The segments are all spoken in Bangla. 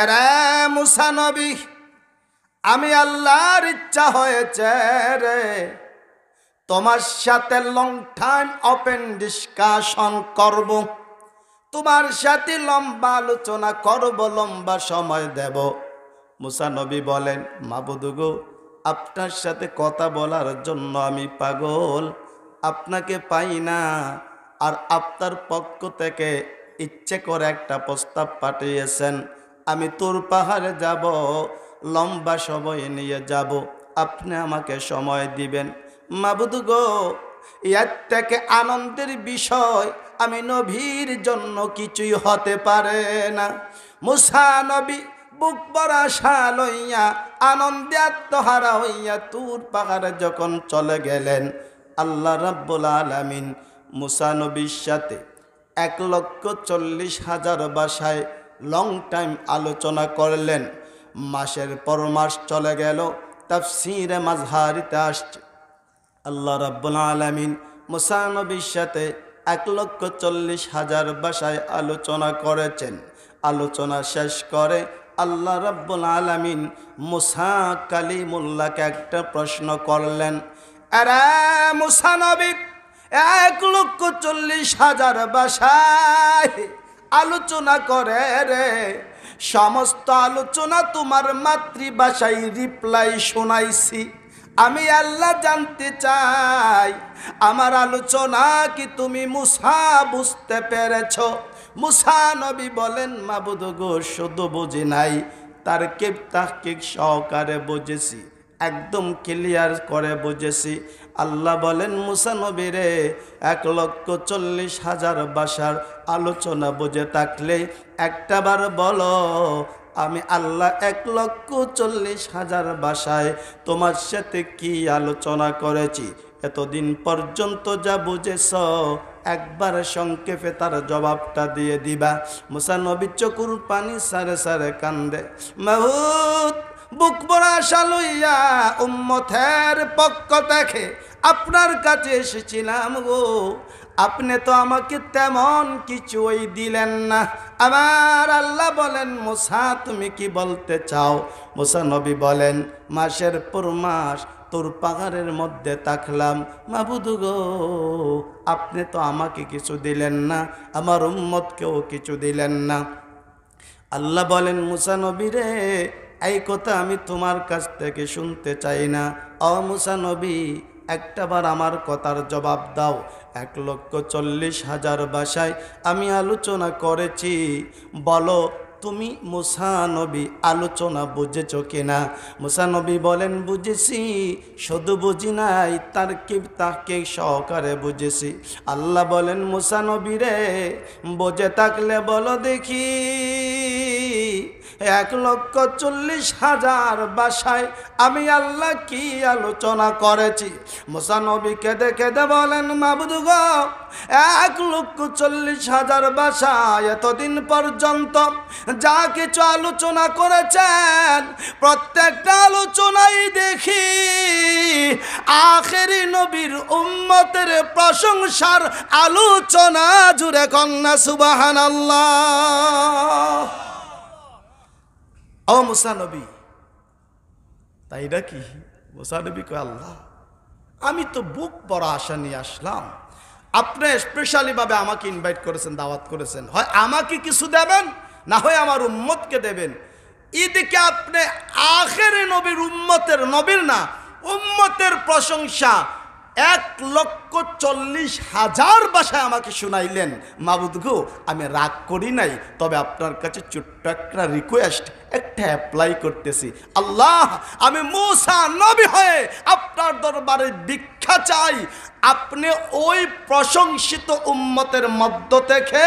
এরে মুসা নবী, আমি আল্লাহর ইচ্ছা হয়েছে রে তোমার সাথে লং টাইম ওপেন ডিসকাশন করব, তোমার সাথে লম্বা আলোচনা করব, লম্বা সময় দেব। মুসা নবী বলেন, মাবুদ গো, আপনার সাথে কথা বলার জন্য আমি পাগল, আপনাকে পাই না। আর আপনার পক্ষ থেকে ইচ্ছে করে একটা প্রস্তাব পাঠিয়েছেন, আমি তুর পাহাড়ে যাব, লম্বা সময় নিয়ে যাব, আপনি আমাকে সময় দিবেন। মাবুদ গো, এর থেকে আনন্দের বিষয় আমি নবীর জন্য কিছুই হতে পারে না। মুসা নবী বুক ভরা আশা লইয়া আনন্দে আত্মহারা হইয়া তুর পাহাড়ে যখন চলে গেলেন, আল্লাহ রাব্বুল আলামিন মুসা নবীর সাথে 1,40,000 ভাষায় লং টাইম আলোচনা করলেন। মাসের পর মাস চলে গেল, তাফসীরে মাযহারিতে আসছে আল্লাহ রাব্বুল আলামিন মুসা নবীর সাথে 1,40,000 ভাষায় আলোচনা করেছেন। আলোচনা শেষ করে আল্লাহ রাব্বুল আলামিন মুসা কালিমুল্লাহকে একটা প্রশ্ন করলেন, আরে মুসা নবী, 1,40,000 ভাষায় আলোচনা করে রে, সমস্ত আলোচনা তোমার মাতৃভাষায় রিপ্লাই শোনাইছি। আমি আল্লাহ জানতে চাই, আমার আলোচনা কি তুমি মুসা বুঝতে পেরেছ? মুসা নবী বলেন, মাবুদ গো, শুধু বুঝি নাই, তারকিব তাহকিক সহকারে বুঝেছি, একদম ক্লিয়ার করে বুঝেছি। আল্লাহ বলেন, মুসা নবী রে, 1,40,000 ভাষার আলোচনা বুঝে থাকলে একটাবার বলো, আমি আল্লাহ 1,40,000 ভাষায় তোমার সাথে কি আলোচনা করেছি। এতদিন পর্যন্ত যা বুঝেছ একবার সংক্ষেপে তার জবাবটা দিয়ে দিবা। মুসা নবী চকুর পানি সারে সারে কান্দে, মাহুদ বুক ভরা আশা লইয়া উম্মতের পক্ষ থেকে আপনার কাছে এসেছিলাম গো, আপনি তো আমাকে তেমন কিছুই দিলেন না। আমার আল্লাহ বলেন, মুসা তুমি কি বলতে চাও? মুসা নবী বলেন, মাসের পর মাস তোর পাহাড়ের মধ্যে থাকলাম, মাবুদ গো, আপনি তো আমাকে কিছু দিলেন না, আমার উম্মতকেও কিছু দিলেন না। আল্লাহ বলেন, মুসা নবী রে, এই কথা আমি তোমার কাছ থেকে শুনতে চাই না। ও মুসা নবী, একটাবার আমার কথার জবাব দাও। 1,40,000 ভাষায় আমি আলোচনা করেছি, বলো তুমি মুসা নবী আলোচনা বুঝেছ কিনা? মুসা নবী বলেন, বুঝেছি, শুধু বুঝি নাই, তারকিব তাহকিক সহকারে বুঝেছি। আল্লাহ বলেন, মুসা নবী রে, বুঝে থাকলে বলো দেখি, 1,40,000 ভাষায় আমি আল্লাহ কি আলোচনা করেছি? মুসা নবী কেঁদে কেঁদে বলেন, মাবুদ গো, 1,40,000 ভাষায় এতদিন পর্যন্ত যা কিছু আলোচনা করেছেন, প্রত্যেকটা আলোচনাই দেখি আখেরি নবীর উম্মতের প্রশংসার আলোচনা জুড়ে। কন্যা সুবহানাল্লাহ। ও মুসা নবী, তাই নাকি? মুসা নবী কয়, আল্লাহ, আমি তো বুক ভরা আশা নিয়ে আসলাম, আপনি স্পেশালি ভাবে আমাকে ইনভাইট করেছেন, দাওয়াত করেছেন, হয় আমাকে কিছু দেবেন, না হয় আমার উম্মতকে দেবেন। এদিকে আপনি আখেরি নবীর উম্মতের, নবীর না উম্মতের প্রশংসা 1,40,000 ভাষায় আমাকে শুনাইলেন। মাবুদ গো, আমি রাগ করি নাই, তবে আপনার কাছে ছোট্ট একটা রিকোয়েস্ট, একটা অ্যাপ্লাই করতেছি। আল্লাহ, আমি মুসা নবী হয়ে আপনার দরবারে ভিক্ষা চাই, আপনি ওই প্রশংসিত উম্মতের মধ্য থেকে,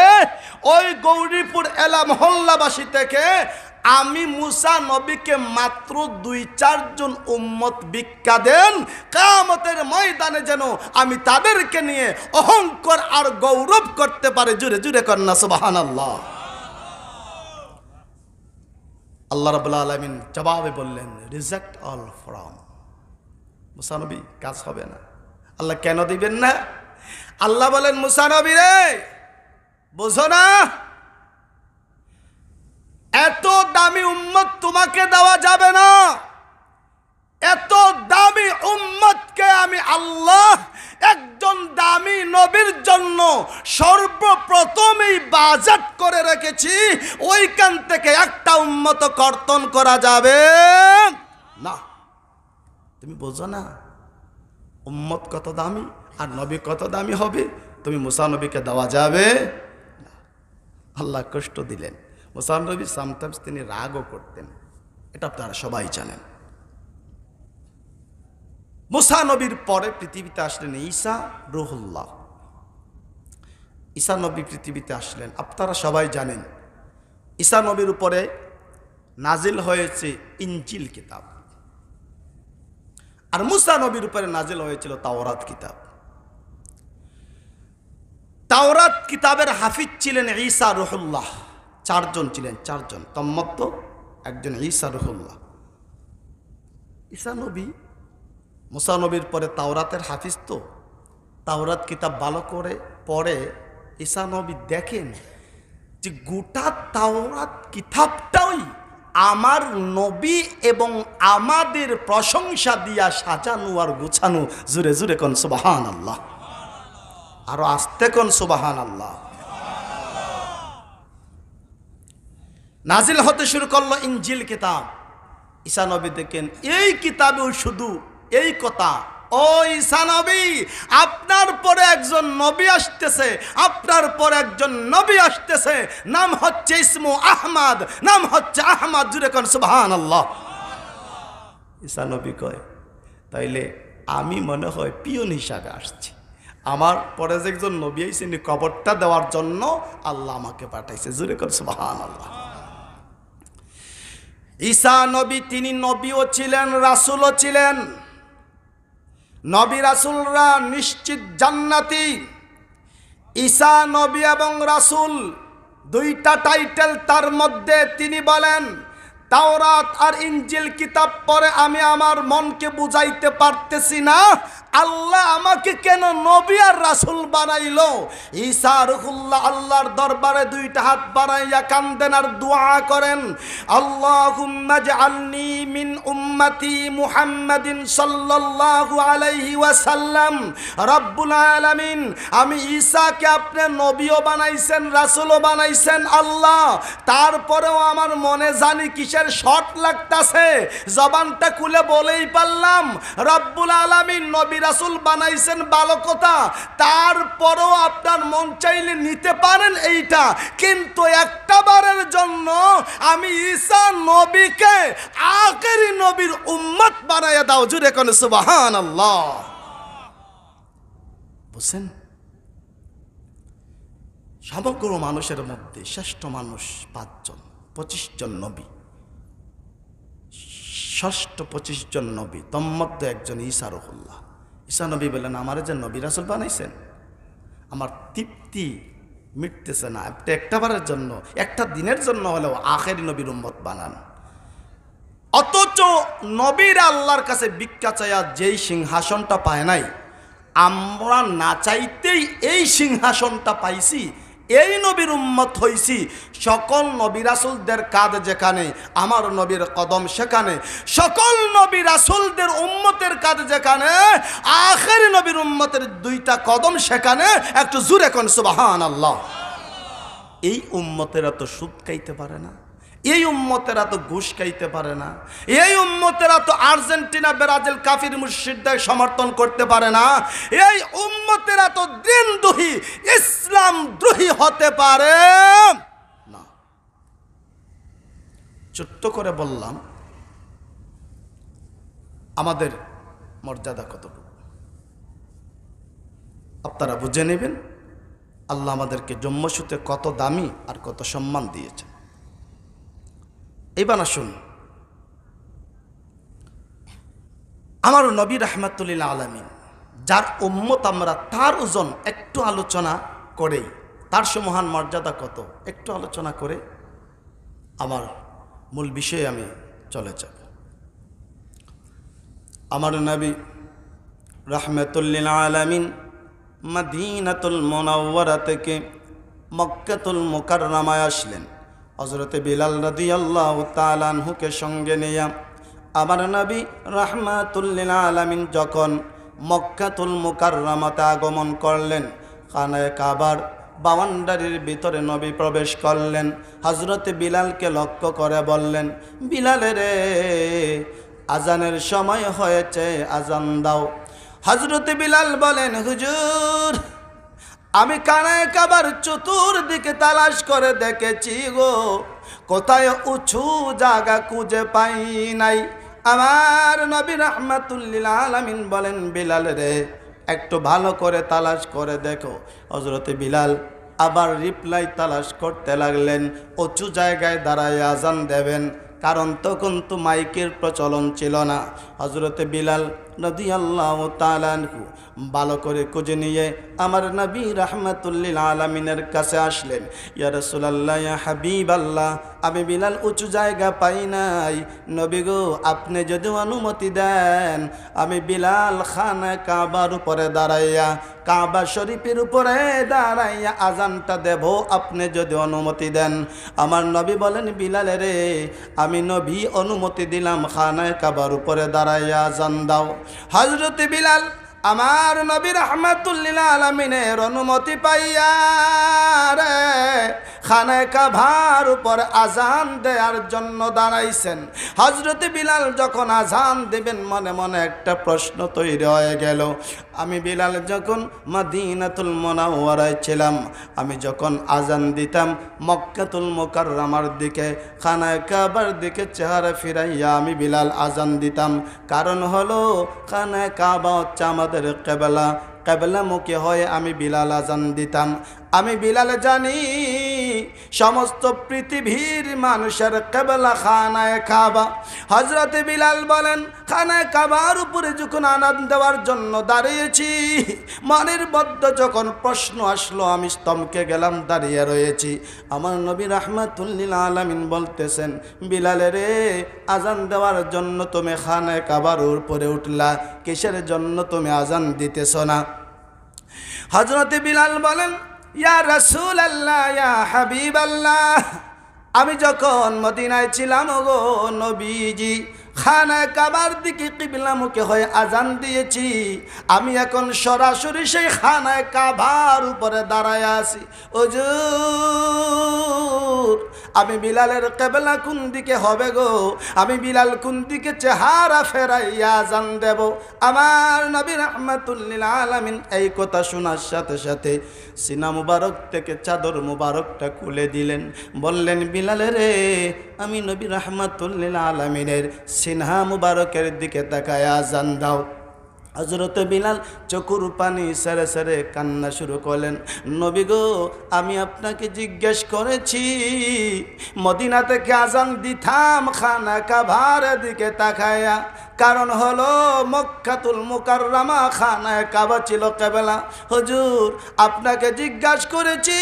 ওই গৌরীপুর এলা মহল্লাবাসী থেকে আমি মুসা নবীকে মাত্র 2-4 জন উম্মত ভিক্ষা দেন, কিয়ামতের ময়দানে যেন আমি তাদেরকে নিয়ে অহংকার আর গৌরব করতে পারে। জুড়ে জুড়ে কন্যা সুবহানাল্লাহ। আল্লাহ রাব্বুল আলামিন জবাবে বললেন, রিজেক্ট অল ফ্রম। মুসা নবী, কাজ হবে না। আল্লাহ কেন দিবেন না? আল্লাহ বলেন, মুসা নবী রে, বুঝো না, এত দামি উম্মত তোমাকে দেওয়া যাবে না। এত দামি উম্মতকে আমি আল্লাহ একজন দামি নবীর জন্য সর্বপ্রথমেই বাজেট করে রেখেছি, ওইখান থেকে একটা উম্মত কর্তন করা যাবে না। তুমি বোঝো না উম্মত কত দামি আর নবী কত দামি হবে? তুমি মুসা নবীকে দেওয়া যাবে না। আল্লাহ কষ্ট দিলেন। মুসা নবী সামটাইমস তিনি রাগও করতেন, এটা আপনারা সবাই জানেন। মুসা নবীর পরে পৃথিবীতে আসলেন ঈসা রুহুল্লাহ। ঈসা নবী পৃথিবীতে আসলেন, আপনারা সবাই জানেন। ঈসা নবীর উপরে নাজিল হয়েছে ইনজিল কিতাব, আর মুসা নবীর উপরে নাজিল হয়েছিল তাওরাত কিতাব। তাওরাত কিতাবের হাফিজ ছিলেন ঈসা রুহুল্লাহ, চারজন ছিলেন, চারজন তম্মত একজন ঈসা রুহুল্লাহ। ঈসা নবী মুসা নবীর পরে তাওরাতের হাফিজ, তো তাওরাত কিতাব ভালো করে পড়ে ঈসা নবী দেখেন যে গোটা তাওরাত কিতাবটাই আমার নবী এবং আমাদের প্রশংসা দিয়া সাজানো আর গোছানো। জুড়ে জুড়ে কোন সুবহানাল্লাহ, আরো আস্তে কোন সুবহানাল্লাহ। নাজিল হতে শুরু করলো ইনজিল কিতাব। ঈসা নবী দেখেন এই কিতাবেও শুধু এই কথা, ও ঈসা নবী আপনার পরে একজন নবী আসতেছে, আপনার পরে একজন নবী আসতেছে, নাম হচ্ছে ইসমু আহমদ, নাম হচ্ছে আহমদ। জুড়ে কোন সুবহানাল্লাহ। ঈসা নবী কয় তাইলে আমি মনে হয় পিয়ন হিসাবে আসছি, আমার পরে যে একজন নবী আইছেন কবরটা দেওয়ার জন্য আল্লাহ আমাকে পাঠাইছে। জুড়ে কোন সুবহানাল্লাহ। ঈসা নবী তিনি নবীও ছিলেন, রাসূলও ছিলেন। নবী রাসূলরা নিশ্চিত জান্নাতি। ঈসা নবী এবং রাসূল দুইটা টাইটেল তার মধ্যে। তিনি বলেন তাওরাত আর ইনজিল কিতাব পড়ে আমি আমার মনকে বুঝাইতে পারতেছি না আল্লাহ আমাকে কেন নবী আর রাসূল বানাইলো। ঈসা রুহুল্লাহ আল্লাহর দরবারে দুইটা হাত বাড়াইয়া কান্দেন আর দোয়া করেন, আল্লাহুম্মা জাআলনি মিন উম্মতি মুহাম্মাদিন সাল্লাল্লাহু আলাইহি ওয়াসাল্লাম। রব্বুল আলামিন, আমি ঈসাকে আপনি নবীও বানাইছেন, রাসূলও বানাইছেন আল্লাহ, তারপরেও আমার মনে জানি কিসের শর্ট লাগতাছে, জবানটা খুলে বলেই পারলাম রব্বুল আলামিন নবী রাসূল বানাইছেন ভালো কথা, তারপরেও আপনার মন চাইলে নিতে পারেন এইটা, কিন্তু একটা বারের জন্য আমি ঈসা নবীকে আখেরি নবীর উম্মত বানায়া দাও। জুড়ে কোন সুবহানাল্লাহ। বুঝছেন, সমগ্র মানুষের মধ্যে শ্রেষ্ঠ মানুষ 5 জন, 25 জন নবী, ষষ্ঠ 25 জন নবী, তন্মধ্যে একজন ঈসা রুহুল্লাহ। ঈসা নবী বললেন আমার যে নবী রাসূল বানাইছেন আমার তৃপ্তি মিটতেছে না, একটা বারের জন্য একটা দিনের জন্য হলেও আখেরি নবীর উম্মত বানান। অথচ নবীরা আল্লাহর কাছে ভিক্ষা চাইয়া যেই সিংহাসনটা পায় নাই, আমরা না চাইতেই এই সিংহাসনটা পাইছি, এই নবীর উম্মত হইছি। সকল নবী রাসূলদের কাঁধ যেখানে, আমার নবীর কদম সেখানে। সকল নবী রাসূলদের উম্মতের কাঁধ যেখানে, আখেরি নবীর উম্মতের দুইটা কদম সেখানে। একটু জোরে কোন সুবহানাল্লাহ। এই উম্মতেরা তো সুদ খাইতে পারে না, এই উম্মতেরা তো ঘুষ খাইতে পারে না, এই উম্মতেরা তো আর্জেন্টিনা ব্রাজিল কাফির মুশরিকদের সমর্থন করতে পারে না, এই উম্মতেরা তো দ্রোহী ইসলাম দ্রোহী হতে পারে না। ছোট্ট করে বললাম আমাদের মর্যাদা কতটুকু আপনারা বুঝে নেবেন। আল্লাহ আমাদেরকে জন্মসূত্রে কত দামি আর কত সম্মান দিয়েছে। এবার আসুন আমার নবী রাহমাতুল্লিল আলামিন যার উম্মত আমরা, তার ওজন একটু আলোচনা করেই, তার মহান মর্যাদা কত একটু আলোচনা করে আমার মূল বিষয়ে আমি চলে যাব। আমার নবী রাহমাতুল্লিল আলামিন মদিনাতুল মুনাওয়ারা থেকে মক্কাতুল মুকাররমায় আসলেন। হযরতে বিলাল রাদিয়াল্লাহু তাআলা আনহুকে সঙ্গে নিয়ে আমার নবী রাহমাতুল লিল আলামিন যখন মক্কাতুল মুকাররমাতে আগমন করলেন, খানায়ে কাবার বাউন্ডারির ভিতরে নবী প্রবেশ করলেন। হযরতে বিলালকে লক্ষ্য করে বললেন, বিলাল রে, আজানের সময় হয়েছে, আজান দাও। হযরতে বিলাল বলেন, হুজুর, আমি খানায়ে কাবার চতুর্দিকে তালাশ করে দেখেছি গো, কোথায় উঁচু জায়গা খুঁজে পাই নাই। আমার নবী রাহমাতুল লিল আলামিন বলেন, বিলাল রে, একটু ভালো করে তালাশ করে দেখো। হযরতে বিলাল আবার রিপ্লাই তালাশ করতে লাগলেন, উঁচু জায়গায় দাঁড়ায় আজান দেবেন, কারণ তখন তো মাইকের প্রচলন ছিল না। হযরতে বিলাল রাদিয়াল্লাহু তাআলা আনহু ভালো করে খুঁজে নিয়ে আমার নবী রাহমাতুল লিল আলামিনের কাছে আসলেন। ইয়া রাসূলুল্লাহ, ইয়া হাবিবাল্লাহ, আমি বিলাল উঁচু জায়গা পাই নাই, নবী গো আপনি যদি অনুমতি দেন আমি বিলাল খানা কাবার উপরে দাঁড়াইয়া, কাবা শরীফের উপরে দাঁড়াইয়া আজানটা দেব, আপনি যদি অনুমতি দেন। আমার নবী বলেন, বিলাল রে, আমি নবী অনুমতি দিলাম, খানায়ে কাবার উপরে দাঁড়াইয়া আজান দাও। হযরতে বিলাল আমার নবী রাহমাতুল লিল আলামিনের অনুমতি পাইয়া রে খানায়ে কাবার উপর আজান দেওয়ার জন্য দাঁড়াইছেন। হযরতে বিলাল যখন আজান দেবেন, মনে মনে একটা প্রশ্ন তৈরি হয়ে গেল। আমি বিলাল যখন মদিনাতুল মুনাওয়ারায় ছিলাম, আমি যখন আজান দিতাম মক্কাতুল মুকাররমার দিকে, খানায়ে কাবার দিকে চেহারা ফিরাইয়া আমি বিলাল আজান দিতাম। কারণ হলো খানায়ে কাবা হচ্ছে আমাদের কিবলা, কিবলামুখী হয়ে আমি বিলাল আজান দিতাম। আমি বিলাল জানি সমস্ত পৃথিবীর মানুষের কিবলা খানায়ে কাবা। হযরতে বিলাল বলেন, খানায়ে কাবার উপরে যখন আজান দেওয়ার জন্য দাঁড়িয়েছি, মনের মধ্যে যখন প্রশ্ন আসলো, আমি স্তম্ভে গেলাম, দাঁড়িয়ে রয়েছি। আমার নবী রাহমাতুল লিল আলামিন বলতেছেন, বিলাল রে, আজান দেওয়ার জন্য তুমি খানায়ে কাবার উপরে উঠলা, কিসের জন্য তুমি আজান দিতেছ না? হযরতে বিলাল বলেন, ইয়া রাসূলুল্লাহ, ইয়া হাবিবাল্লাহ, আমি যখন মদিনায় ছিলাম গো নবীজি, খানায়ে কাবার দিকে কিবলামুখী হয়ে আজান দিয়েছি, আমি এখন সরাসরি সেই খানায়ে কাবার উপরে দাঁড়ায় আছি। হুজুর, আমি বিলালের কিবলা কোন দিকে হবে গো? আমি বিলাল কোন দিকে চেহারা ফেরাইয়া আজান দেব? আমার নবী রাহমাতুল লিল আলামিন এই কথা শোনার সাথে সাথে সিনা মুবারক থেকে চাদর মুবারকটা খুলে দিলেন, বললেন, বিলাল রে, আমি নবী রাহমাতুল লিল আলামিনের সিনহা মুবারকের দিকে তাকায় আজান দাও। হযরতে বিলাল চোখের পানি সেরে সেরে কান্না শুরু করলেন, নবী গো, আমি আপনাকে জিজ্ঞেস করেছি, মদিনা থেকে আজান দিতাম খানায়ে কাবার দিকে তাকায়া, কারণ হলো মক্কাতুল মুকাররমা খানায়ে কাবা ছিল কিবলা। হুজুর, আপনাকে জিজ্ঞাসা করেছি,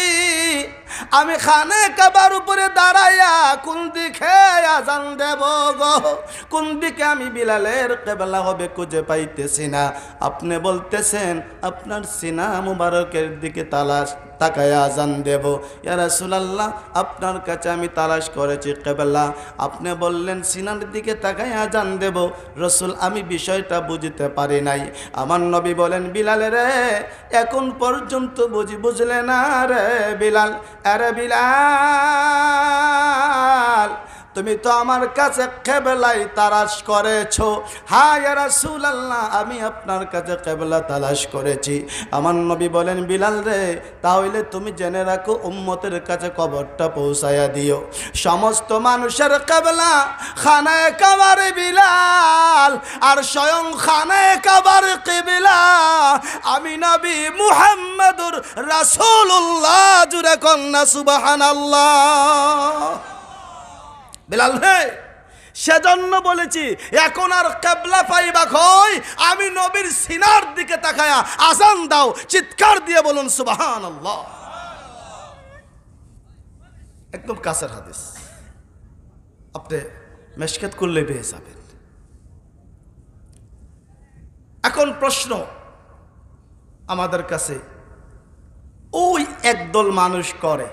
আমি খানায়ে কাবার উপরে দাঁড়াইয়া কোন দিকে আজান দেব গো? কোন দিকে আমি বিলালের কিবলা হবে খুঁজে পাইতেছি না। আপনি বলতেছেন আপনার সিনা মুবারকের দিকে তাকায় আজান দেব। ইয়া রাসূলুল্লাহ, আপনার কাছে আমি তালাশ করেছি কিবলা, আপনি বললেন সিনার দিকে তাকায় আজান দেব। রাসূল, আমি বিষয়টা বুঝতে পারি নাই। আমার নবী বলেন, বিলাল রে, এখন পর্যন্ত বুঝলে না রে বিলাল। আরে বিলাল, তুমি তো আমার কাছে কিবলাই তালাশ করেছো। হ্যাঁ ইয়া রাসূলুল্লাহ, আমি আপনার কাছে কিবলা তালাশ করেছি। আমার নবী বলেন, বিলাল রে, তাহলে তুমি জেনে রাখো, উম্মতের কাছে খবরটা পৌঁছায়া দিও, সমস্ত মানুষের কিবলা খানায়ে কাবার বিলাল, আর স্বয়ং খানায়ে কাবার কিবলা আমি নবী মুহাম্মদুর রাসূলুল্লাহ। জুরে কন্না সুবহানাল্লাহ। বিলাল হে, সেজন্য বলেছি, এখন আর কিবলা পাইবা কই? আমি নবীর সিনার দিকে তাকায়া আজান দাও। চিৎকার দিয়ে বলুন সুবহানাল্লাহ। একদম কাছের হাদিস, আপনি মেশকাত করলে পেয়ে যাবেন। এখন প্রশ্ন আমাদের কাছে, ওই একদল মানুষ করে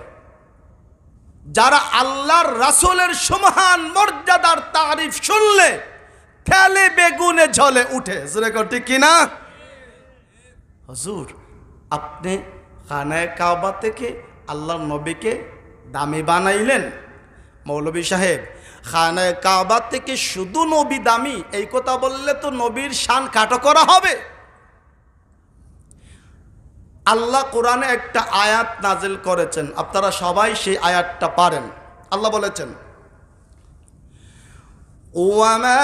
যারা আল্লাহর রাসূলের সুমহান মর্যাদার তারিফ শুনলে তেলে বেগুনে জ্বলে উঠে। জোরে কর ঠিক কিনা? হুজুর, আপনি খানায়ে কাবা থেকে আল্লাহর নবীকে দামি বানাইলেন। মৌলভী সাহেব, খানায়ে কাবা থেকে শুধু নবী দামি এই কথা বললে তো নবীর শান কাটো করা হবে। আল্লাহ কোরআনে একটা আয়াত নাজিল করেছেন, আপনারা সবাই সেই আয়াতটা পারেন। আল্লাহ বলেছেন, ওয়ামা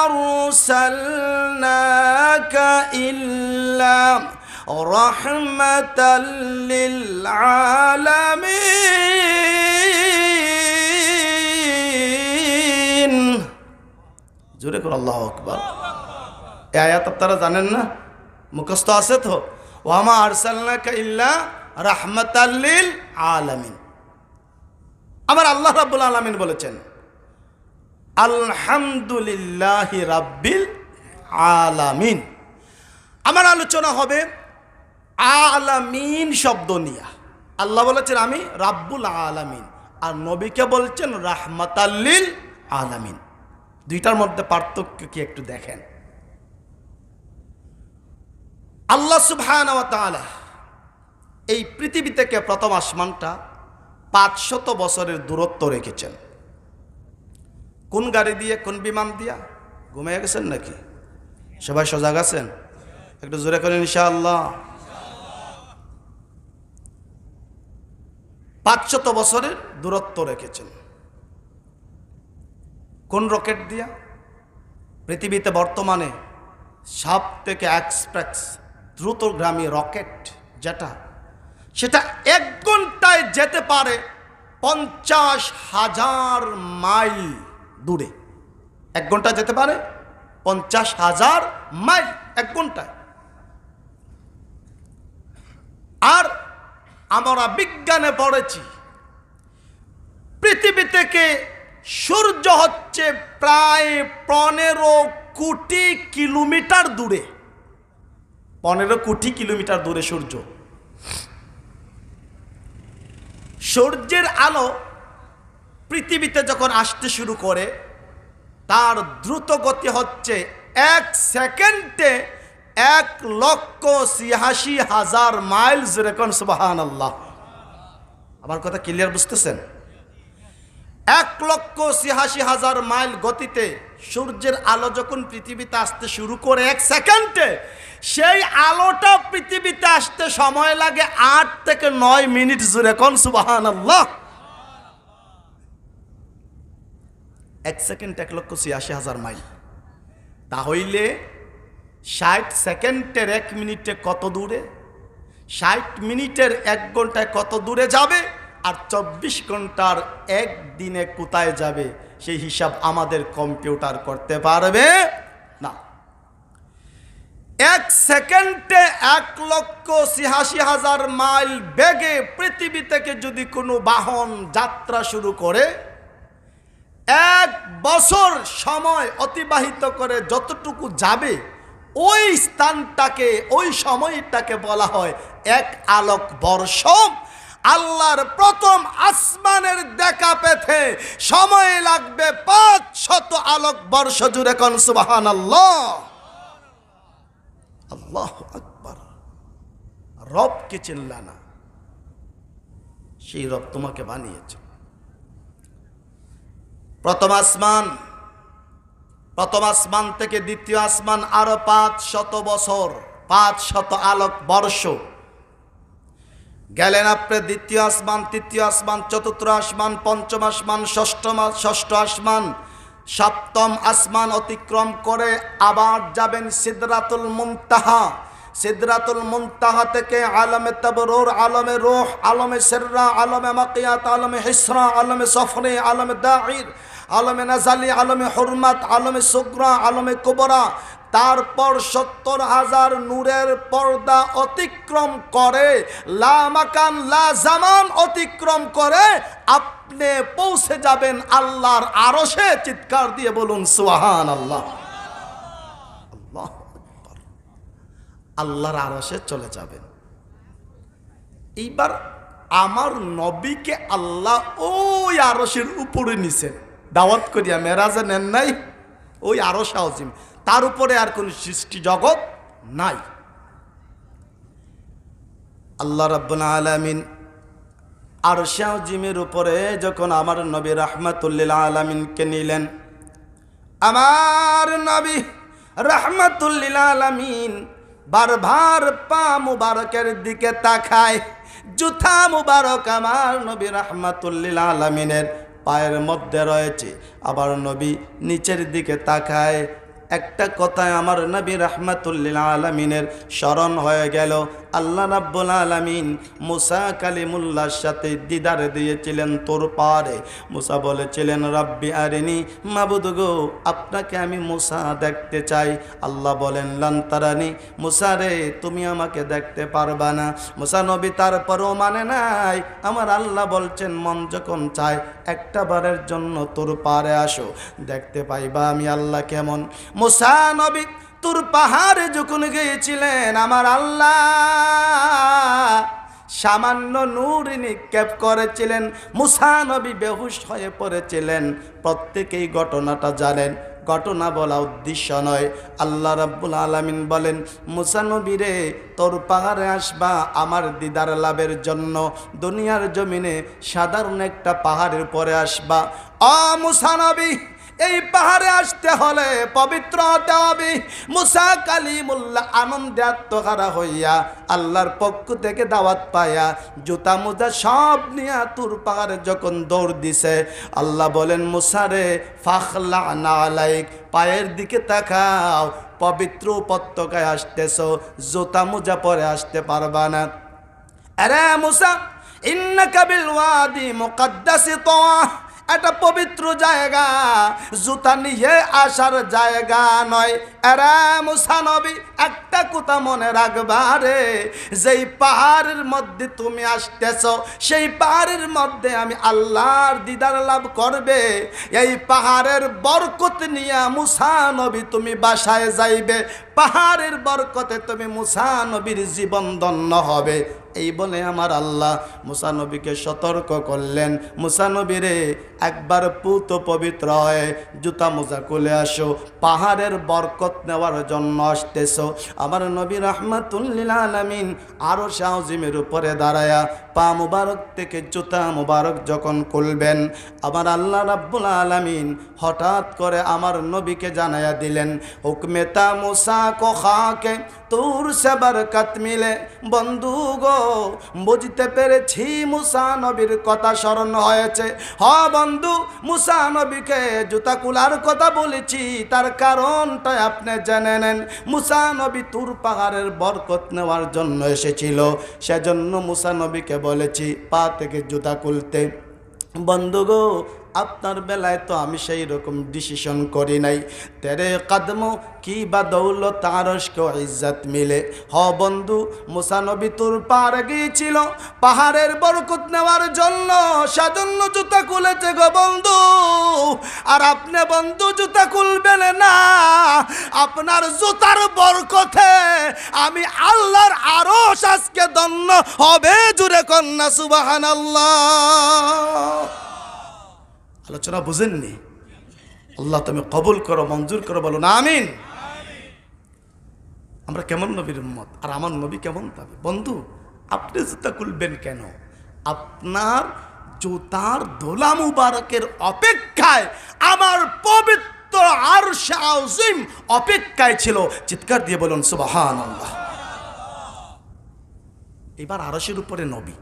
আরসালনাকা ইল্লা রাহমাতাল লিল আলামিন। জোরে করে আল্লাহু আকবার। এই আয়াত আপনারা জানেন না? মুখস্থ আছে তো? ওয়ামা আরসালনাকা ইল্লা রাহমাতাল লিল আলামিন। আমার আল্লাহ রাব্বুল আলামিন বলেছেন, আলহামদুলিল্লাহি রাব্বিল আলামিন। আমার আলোচনা হবে আলামিন শব্দ নিয়ে। আল্লাহ বলেছেন আমি রাব্বুল আলামিন, আর নবীকে বলছেন রাহমাতাল লিল আলামিন। দুইটার মধ্যে পার্থক্য কি একটু দেখেন। আল্লাহ সুবহানাহু ওয়া তাআলা এই পৃথিবী থেকে প্রথম আসমানটা 500 বছরের দূরত্ব রেখেছেন। কোন গাড়ি দিয়ে, কোন বিমান দিয়া? ঘুমিয়ে গেছেন নাকি? সবাই সজাগ আছেন? একটু জোরে করেন ইনশাআল্লাহ। 500 বছরের দূরত্ব রেখেছেন। কোন রকেট দিয়া? পৃথিবীতে বর্তমানে সব থেকে এক্সপ্রেস দ্রুতগামী রকেট যেটা, সেটা 1 ঘন্টায় যেতে পারে 50,000 মাইল দূরে। 1 ঘন্টা যেতে পারে 50,000 মাইল 1 ঘন্টায়। আর আমরা বিজ্ঞানে পড়েছি পৃথিবী থেকে সূর্য হচ্ছে প্রায় 15 কোটি কিলোমিটার দূরে। 15 কোটি কিলোমিটার দূরে সূর্য। সূর্যের আলো পৃথিবীতে যখন আসতে শুরু করে তার দ্রুত গতি হচ্ছে 1 সেকেন্ডে 1,86,000 মাইল। যেরকম সুবহানাল্লাহ। আমার কথা ক্লিয়ার বুঝতেছেন? 1,86,000 মাইল গতিতে সূর্যের আলো যখন পৃথিবীতে আসতে শুরু করে 1 সেকেন্ডে, সেই আলোটা পৃথিবীতে আসতে সময় লাগে 8 থেকে 9 মিনিট। যেরকম সুবহানাল্লাহ। 1 সেকেন্ড 1,86,000 মাইল। তাহলে 60 সেকেন্ডের 1 মিনিটে কত দূরে? 60 মিনিটের 1 ঘন্টায় কত দূরে যাবে? আর 24 ঘন্টার 1 দিনে কোথায় যাবে? সেই হিসাব আমাদের কম্পিউটার করতে পারবে না। 1 সেকেন্ডে 1,86,000 মাইল বেগে পৃথিবী থেকে যদি কোনো বাহন যাত্রা শুরু করে, 1 বছর সময় অতিবাহিত করে যতটুকু যাবে, ওই স্থানটাকে, ওই সময়টাকে বলা হয় 1 আলোক বর্ষ। আল্লাহর প্রথম আসমানের দেখা পেতে সময় লাগবে 500 আলোক বর্ষ। জুড়ে কোন সুবহানাল্লাহ। আল্লাহু আকবার। রবকে চিনলা না, সেই রব তোমাকে বানিয়েছে। প্রথম আসমান থেকে দ্বিতীয় আসমান আরো 500 বছর, 500 আলোক বর্ষ। গেলেন আপনি দ্বিতীয় আসমান, তৃতীয় আসমান, চতুর্থ আসমান, পঞ্চম আসমান, ষষ্ঠ আসমান, সপ্তম আসমান অতিক্রম করে আবার যাবেন সিদরাতুল মুনতাহা। সিদরাতুল মুনতাহা থেকে আলমে তাবরুর, আলমে রূহ, আলমে সিররা, আলমে মাকিয়াত, আলমে হিসরা, আলমে সফরে, আলমে দাঈর, আলমে নাজালি, আলমে হুরমাত, আলমে সুগরা, আলমে কুবরা। তারপর 70,000 নূরের পর্দা অতিক্রম করে, লা মাকান লা জামান অতিক্রম করে আপনি পৌঁছে যাবেন আল্লাহর আরশে। চিৎকার দিয়ে বলুন সুবহানাল্লাহ। আল্লাহু আকবার। আল্লাহর আরশে চলে যাবেন। এইবার আমার নবীকে আল্লাহ ওই আরশের উপরে নিছেন, দাওয়াত করিয়া মেরাজে নেন নাই, ওই আরশ আজিম, তার উপরে আর কোন সৃষ্টি জগৎ নাই। আল্লাহ রাব্বুল আলামিন আরশে আজিমের উপরে যখন আমার নবী রাহমাতুল আলামিনকে নিলেন, আমার নবী রাহমাতুল আলামিন বারবার পা মুবারকের দিকে তাকায়। জুতা মুবারক আমার নবী রাহমাতুল আলামিনের পায়ের মধ্যে রয়েছে, আবার নবী নিচের দিকে তাকায়। একটা কথায় আমার নবী রাহমাতুল আলামিনের স্মরণ হয়ে গেল, আল্লাহ রাব্বুল আলামিন মুসা কালিমুল্লাহর সাথে দিদার দিয়েছিলেন তোর পারে। মুসা বলেছিলেন, রব্বি আরিনি, মাবুদ গো আপনাকে আমি মুসা দেখতে চাই। আল্লাহ বলেন, লান তারানি, মুসা রে তুমি আমাকে দেখতে পারবা না। মুসা নবী তারপরও মানে নাই। আমার আল্লাহ বলছেন, মন যখন চায় একটা বারের জন্য তোর পারে আসো, দেখতে পাইবা আমি আল্লাহ কেমন। মুসা নবী তুর পাহাড়ে যখন গিয়েছিলেন, আমার আল্লাহ সামান্য নূর নিক্ষেপ করেছিলেন। মুসা নবী বেহুশ হয়ে পড়েছিলেন। প্রত্যেকেই ঘটনাটা জানেন, ঘটনা বলা উদ্দেশ্য নয়। আল্লাহ রাব্বুল আলামিন বলেন, মুসা নবী রে তোর পাহাড়ে আসবা আমার দিদার লাভের জন্য। দুনিয়ার জমিনে সাধারণ একটা পাহাড়ের উপরে আসবা। মুসা নবী এই পাহাড়ে আসতে হলে পবিত্র হতে হবে। মুসা কালিমুল্লাহ আনন্দে আত্মহারা হইয়া আল্লাহর পক্ষ থেকে দাওয়াত পাইয়া জুতা মুজা সব নিয়ে তুর পাহাড়ে যখন দৌড় দিছে, আল্লাহ বলেন, মুসা রে ফাখলা নালাইক, পায়ের দিকে তাকাও, পবিত্র উপত্যকায় আসতেছ, জুতা মুজা পরে আসতে পারবা না। আরে মুসা, ইন্নাকা বিল ওয়াদি মুকদ্দাসি তাওয়া, এটা পবিত্র জায়গা, জুতা নিয়ে আসার জায়গা নয়। এরা মুসা নবী একটা কথা মনে রাখবা রে, যেই পাহাড়ের মধ্যে তুমি আসতেছ সেই পাহাড়ের মধ্যে আমি আল্লাহর দিদার লাভ করবে। এই পাহাড়ের বরকত নিয়ে মুসা নবী তুমি বাসায় যাইবে, পাহাড়ের বরকতে তুমি মুসা নবীর জীবন ধন্য হবে। এই বলে আমার আল্লাহ মুসা নবীকে সতর্ক করলেন, মুসা নবী রে একবার পুত পবিত্র হয়ে জুতা মোজা খুলে আসো, পাহাড়ের বরকত নেওয়ার জন্য আসতেছো। আমার নবী রাহমাতুল আলামিন আরশ আজিমের উপরে দাঁড়ায়া পা মুবারক থেকে জুতা মুবারক যখন খুলবেন, আমার আল্লাহ রাব্বুল আলামিন হঠাৎ করে আমার নবীকে জানায়া দিলেন, হুকমেতা মুসা কো খাকে তুর সে বরকত মিলে। বন্ধু গো বুঝতে পেরেছি মুসা নবীর কথা স্মরণ হয়েছে। বন্ধু, মুসা নবীকে জুতা কুলার কথা বলেছি, তার কারণটা আপনি জেনে নেন। মুসা নবী তুর পাহাড়ের বরকত নেওয়ার জন্য এসেছিল, সেজন্য মুসা নবীকে বলেছি পা থেকে জুতা খুলতে। বন্ধু গো আপনার বেলায় তো আমি সেই রকম ডিসিশন করি নাই। তেরে কদমো কি বা দৌলত আরশ কো ইজ্জত মিলে। বন্ধু, মুসা নবী তুর পাহাড়ে গিয়েছিল পাহাড়ের বরকত নেওয়ার জন্য, সেজন্য জুতা খুলেছে গো বন্ধু। আর আপনি বন্ধু জুতা খুলবেন না, আপনার জুতার বরকতে আমি আল্লাহর আরশ আজকে ধন্য হবে। জুরে কন্যা সুবহানাল্লাহ। আলোচনা বুঝেননি? আল্লাহ তুমি কবুল করো, মঞ্জুর করো, বলো না আমিন। আমরা কেমন নবীর উম্মত, আর আমার নবী কেমন পাবে? বন্ধু, আপনি জুতা খুলবেন কেন? আপনার জুতার দোলা মুবারকের অপেক্ষায় আমার পবিত্র আরশ আজিম অপেক্ষায় ছিল। চিৎকার দিয়ে বলুন সুবহানাল্লাহ। এবার আরশের উপরে নবী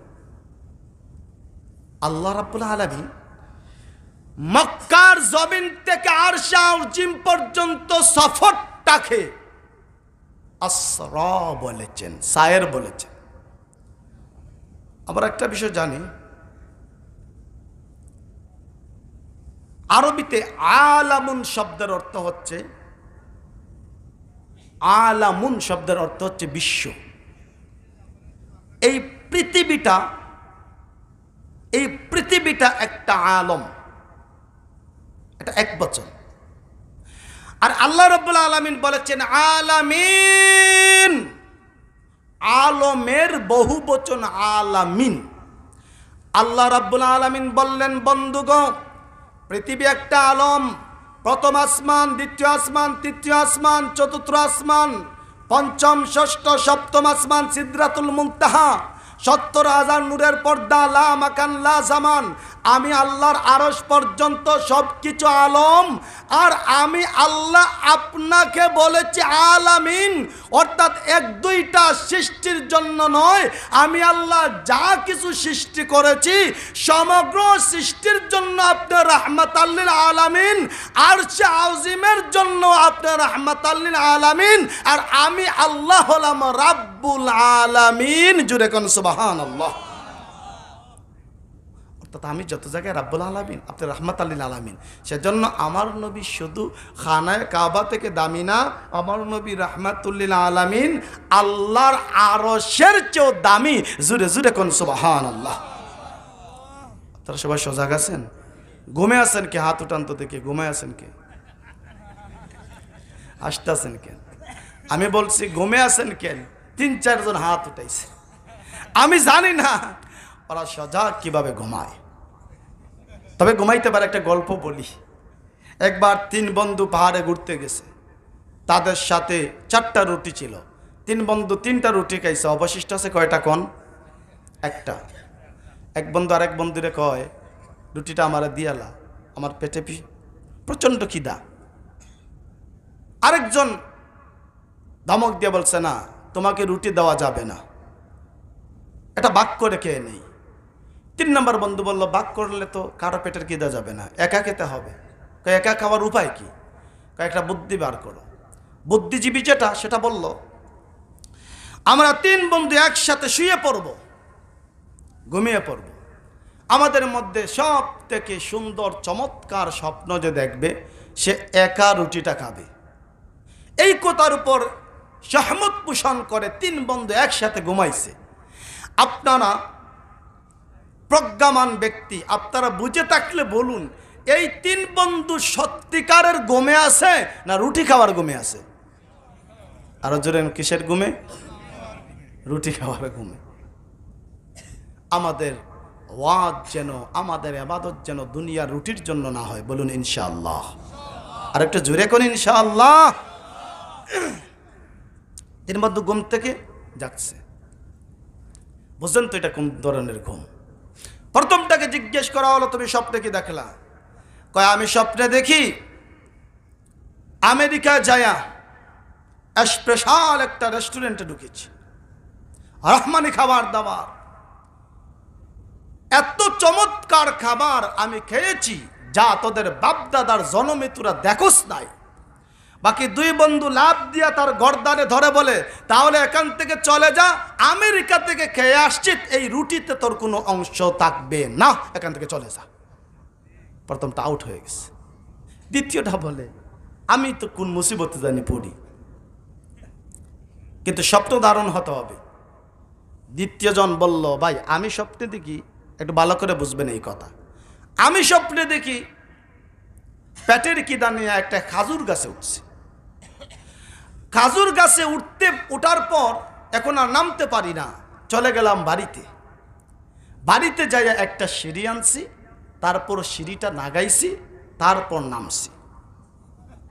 আল্লাহ রাব্বুল আলামিন মক্কার জমিন থেকে আরশ আজিম পর্যন্ত সফরটাকে আসরা বলেছেন, সায়ের বলেছেন। আমরা একটা বিষয় জানি, আরবিতে আলামুন শব্দের অর্থ হচ্ছে, আলামুন শব্দের অর্থ হচ্ছে বিশ্ব। এই পৃথিবীটা একটা আলম, এটা এক বচন। আর আল্লাহ রাব্বুল আলামিন বলেছেন আলামিন, আলমের বহু বচন আলামিন। আল্লাহ রাব্বুল আলামিন বললেন, বন্ধুগণ, পৃথিবী একটা আলম, প্রথম আসমান, দ্বিতীয় আসমান, তৃতীয় আসমান, চতুর্থ আসমান, পঞ্চম, ষষ্ঠ, সপ্তম আসমান, সিদরাতুল মুনতাহা, ৭০,০০০ নূরের পর্দা, লা মাকান লা জামান। আমি আল্লাহর আরশ পর্যন্ত সব কিছু আলম। আর আমি আল্লাহ আপনাকে বলেছি আলামিন, অর্থাৎ এক দুইটা সৃষ্টির জন্য নয়। আমি আল্লাহ যা কিছু সৃষ্টি করেছি সমগ্র সৃষ্টির জন্য আপনার রাহমাতাল লিল আলামিন, আরশে আযীমের জন্য আপনার রাহমাতাল লিল আলামিন। আর আমি আল্লাহ হলাম রাব্বুল আলামিন। জুড়ে কোন সুবহানাল্লাহ। অর্থাৎ আমি যত জায়গায় রাব্বুল আলামিন, আপনার রাহমাতাল লিল আলামিন। সেজন্য আমার নবী শুধু খানায় কাবা থেকে দামি না, আমার নবী রাহমাতুল লিল আলামিন, আল্লাহর আরশের চেয়েও দামি। জুড়ে জুড়ে কোন সুবহানাল্লাহ। আপনারা সবাই সজাগ আছেন? ঘুমে আছেন কে? হাত উঠান তো দেখে। ঘুমে আছেন কে? আসতেছেন কেন? আমি বলছি ঘুমে আছেন কেন? ৩-৪ জন হাত উঠাইছে। আমি জানি না ওরা সজাগ কিভাবে ঘুমায়, তবে ঘুমাইতে পারে। একটা গল্প বলি। একবার 3 বন্ধু পাহাড়ে ঘুরতে গেছে। তাদের সাথে 4টা রুটি ছিল। 3 বন্ধু 3টা রুটি খাইছে, অবশিষ্ট আছে কয়টা কোন? একটা। এক বন্ধু আরেক বন্ধুরে কয়, রুটিটা আমারে দিয়ালা, আমার পেটে প্রচন্ড খিদা। আরেকজন ধমক দিয়ে বলছে, না, তোমাকে রুটি দেওয়া যাবে না, এটা ভাগ করে খেয়ে নেই। 3 নম্বর বন্ধু বলল, ভাগ করলে তো কারো পেটের খিদা যাবে না, একা খেতে হবে। একা খাওয়ার উপায় কি? একটা বুদ্ধি বার করো। বুদ্ধিজীবী যেটা সেটা বলল, আমরা 3 বন্ধু একসাথে শুয়ে পড়ব, ঘুমিয়ে পড়ব। আমাদের মধ্যে সব থেকে সুন্দর চমৎকার স্বপ্ন যে দেখবে সে একা রুটিটা খাবে। এই কথার উপর সহমত পোষণ করে 3 বন্ধু একসাথে ঘুমাইছে। আপনারা প্রজ্ঞামান ব্যক্তি, আপনারা বুঝে থাকলে বলুন, এই 3 বন্ধু সত্যিকারের ঘুমে আছে না রুটি খাওয়ার ঘুমে আছে? আরো জোরে, কিসের ঘুমে? রুটি খাওয়ার ঘুমে। আমাদের ওয়াজ যেন, আমাদের ইবাদত যেন দুনিয়ার রুটির জন্য না হয়, বলুন ইনশাআল্লাহ। আর একটু জোরে কোন ইনশাআল্লাহ। 3 বন্ধু ঘুম থেকে যাচ্ছে। বুঝলেন তো এটা কোন ধরনের ঘুম? প্রথমটাকে জিজ্ঞেস করা হলো, তুমি স্বপ্নে কি দেখলা? কয়, আমি স্বপ্নে দেখি আমেরিকা যায়া স্পেশাল একটা রেস্টুরেন্টে ঢুকেছি, রহমানি খাবার দাবার, এত চমৎকার খাবার আমি খেয়েছি যা তোদের বাপদাদার জন্মে তোরা দেখোস নাই। বাকি 2 বন্ধু লাভ দিয়া তার গর্দানে ধরে বলে, তাহলে এখান থেকে চলে যা, আমেরিকা থেকে খেয়ে আসছি, এই রুটিতে তোর কোনো অংশ থাকবে না, এখান থেকে চলে যা। প্রথমটা আউট হয়ে গেছে। দ্বিতীয়টা বলে, আমি তো কোন মুসিবতে জানি পড়ি, কিন্তু স্বপ্ন ধারণ হতে হবে। দ্বিতীয় জন বলল, ভাই আমি স্বপ্নে দেখি, একটু ভালো করে বুঝবেন এই কথা, আমি স্বপ্নে দেখি পেটের খিদা নিয়ে একটা খাজুর গাছে উঠছে। খাজুর গাছে উঠার পর এখন আর নামতে পারি না, চলে গেলাম বাড়িতে। বাড়িতে যাইয়া একটা সিঁড়ি আনছি, তারপর সিঁড়িটা নাগাইছি, তারপর নামছি।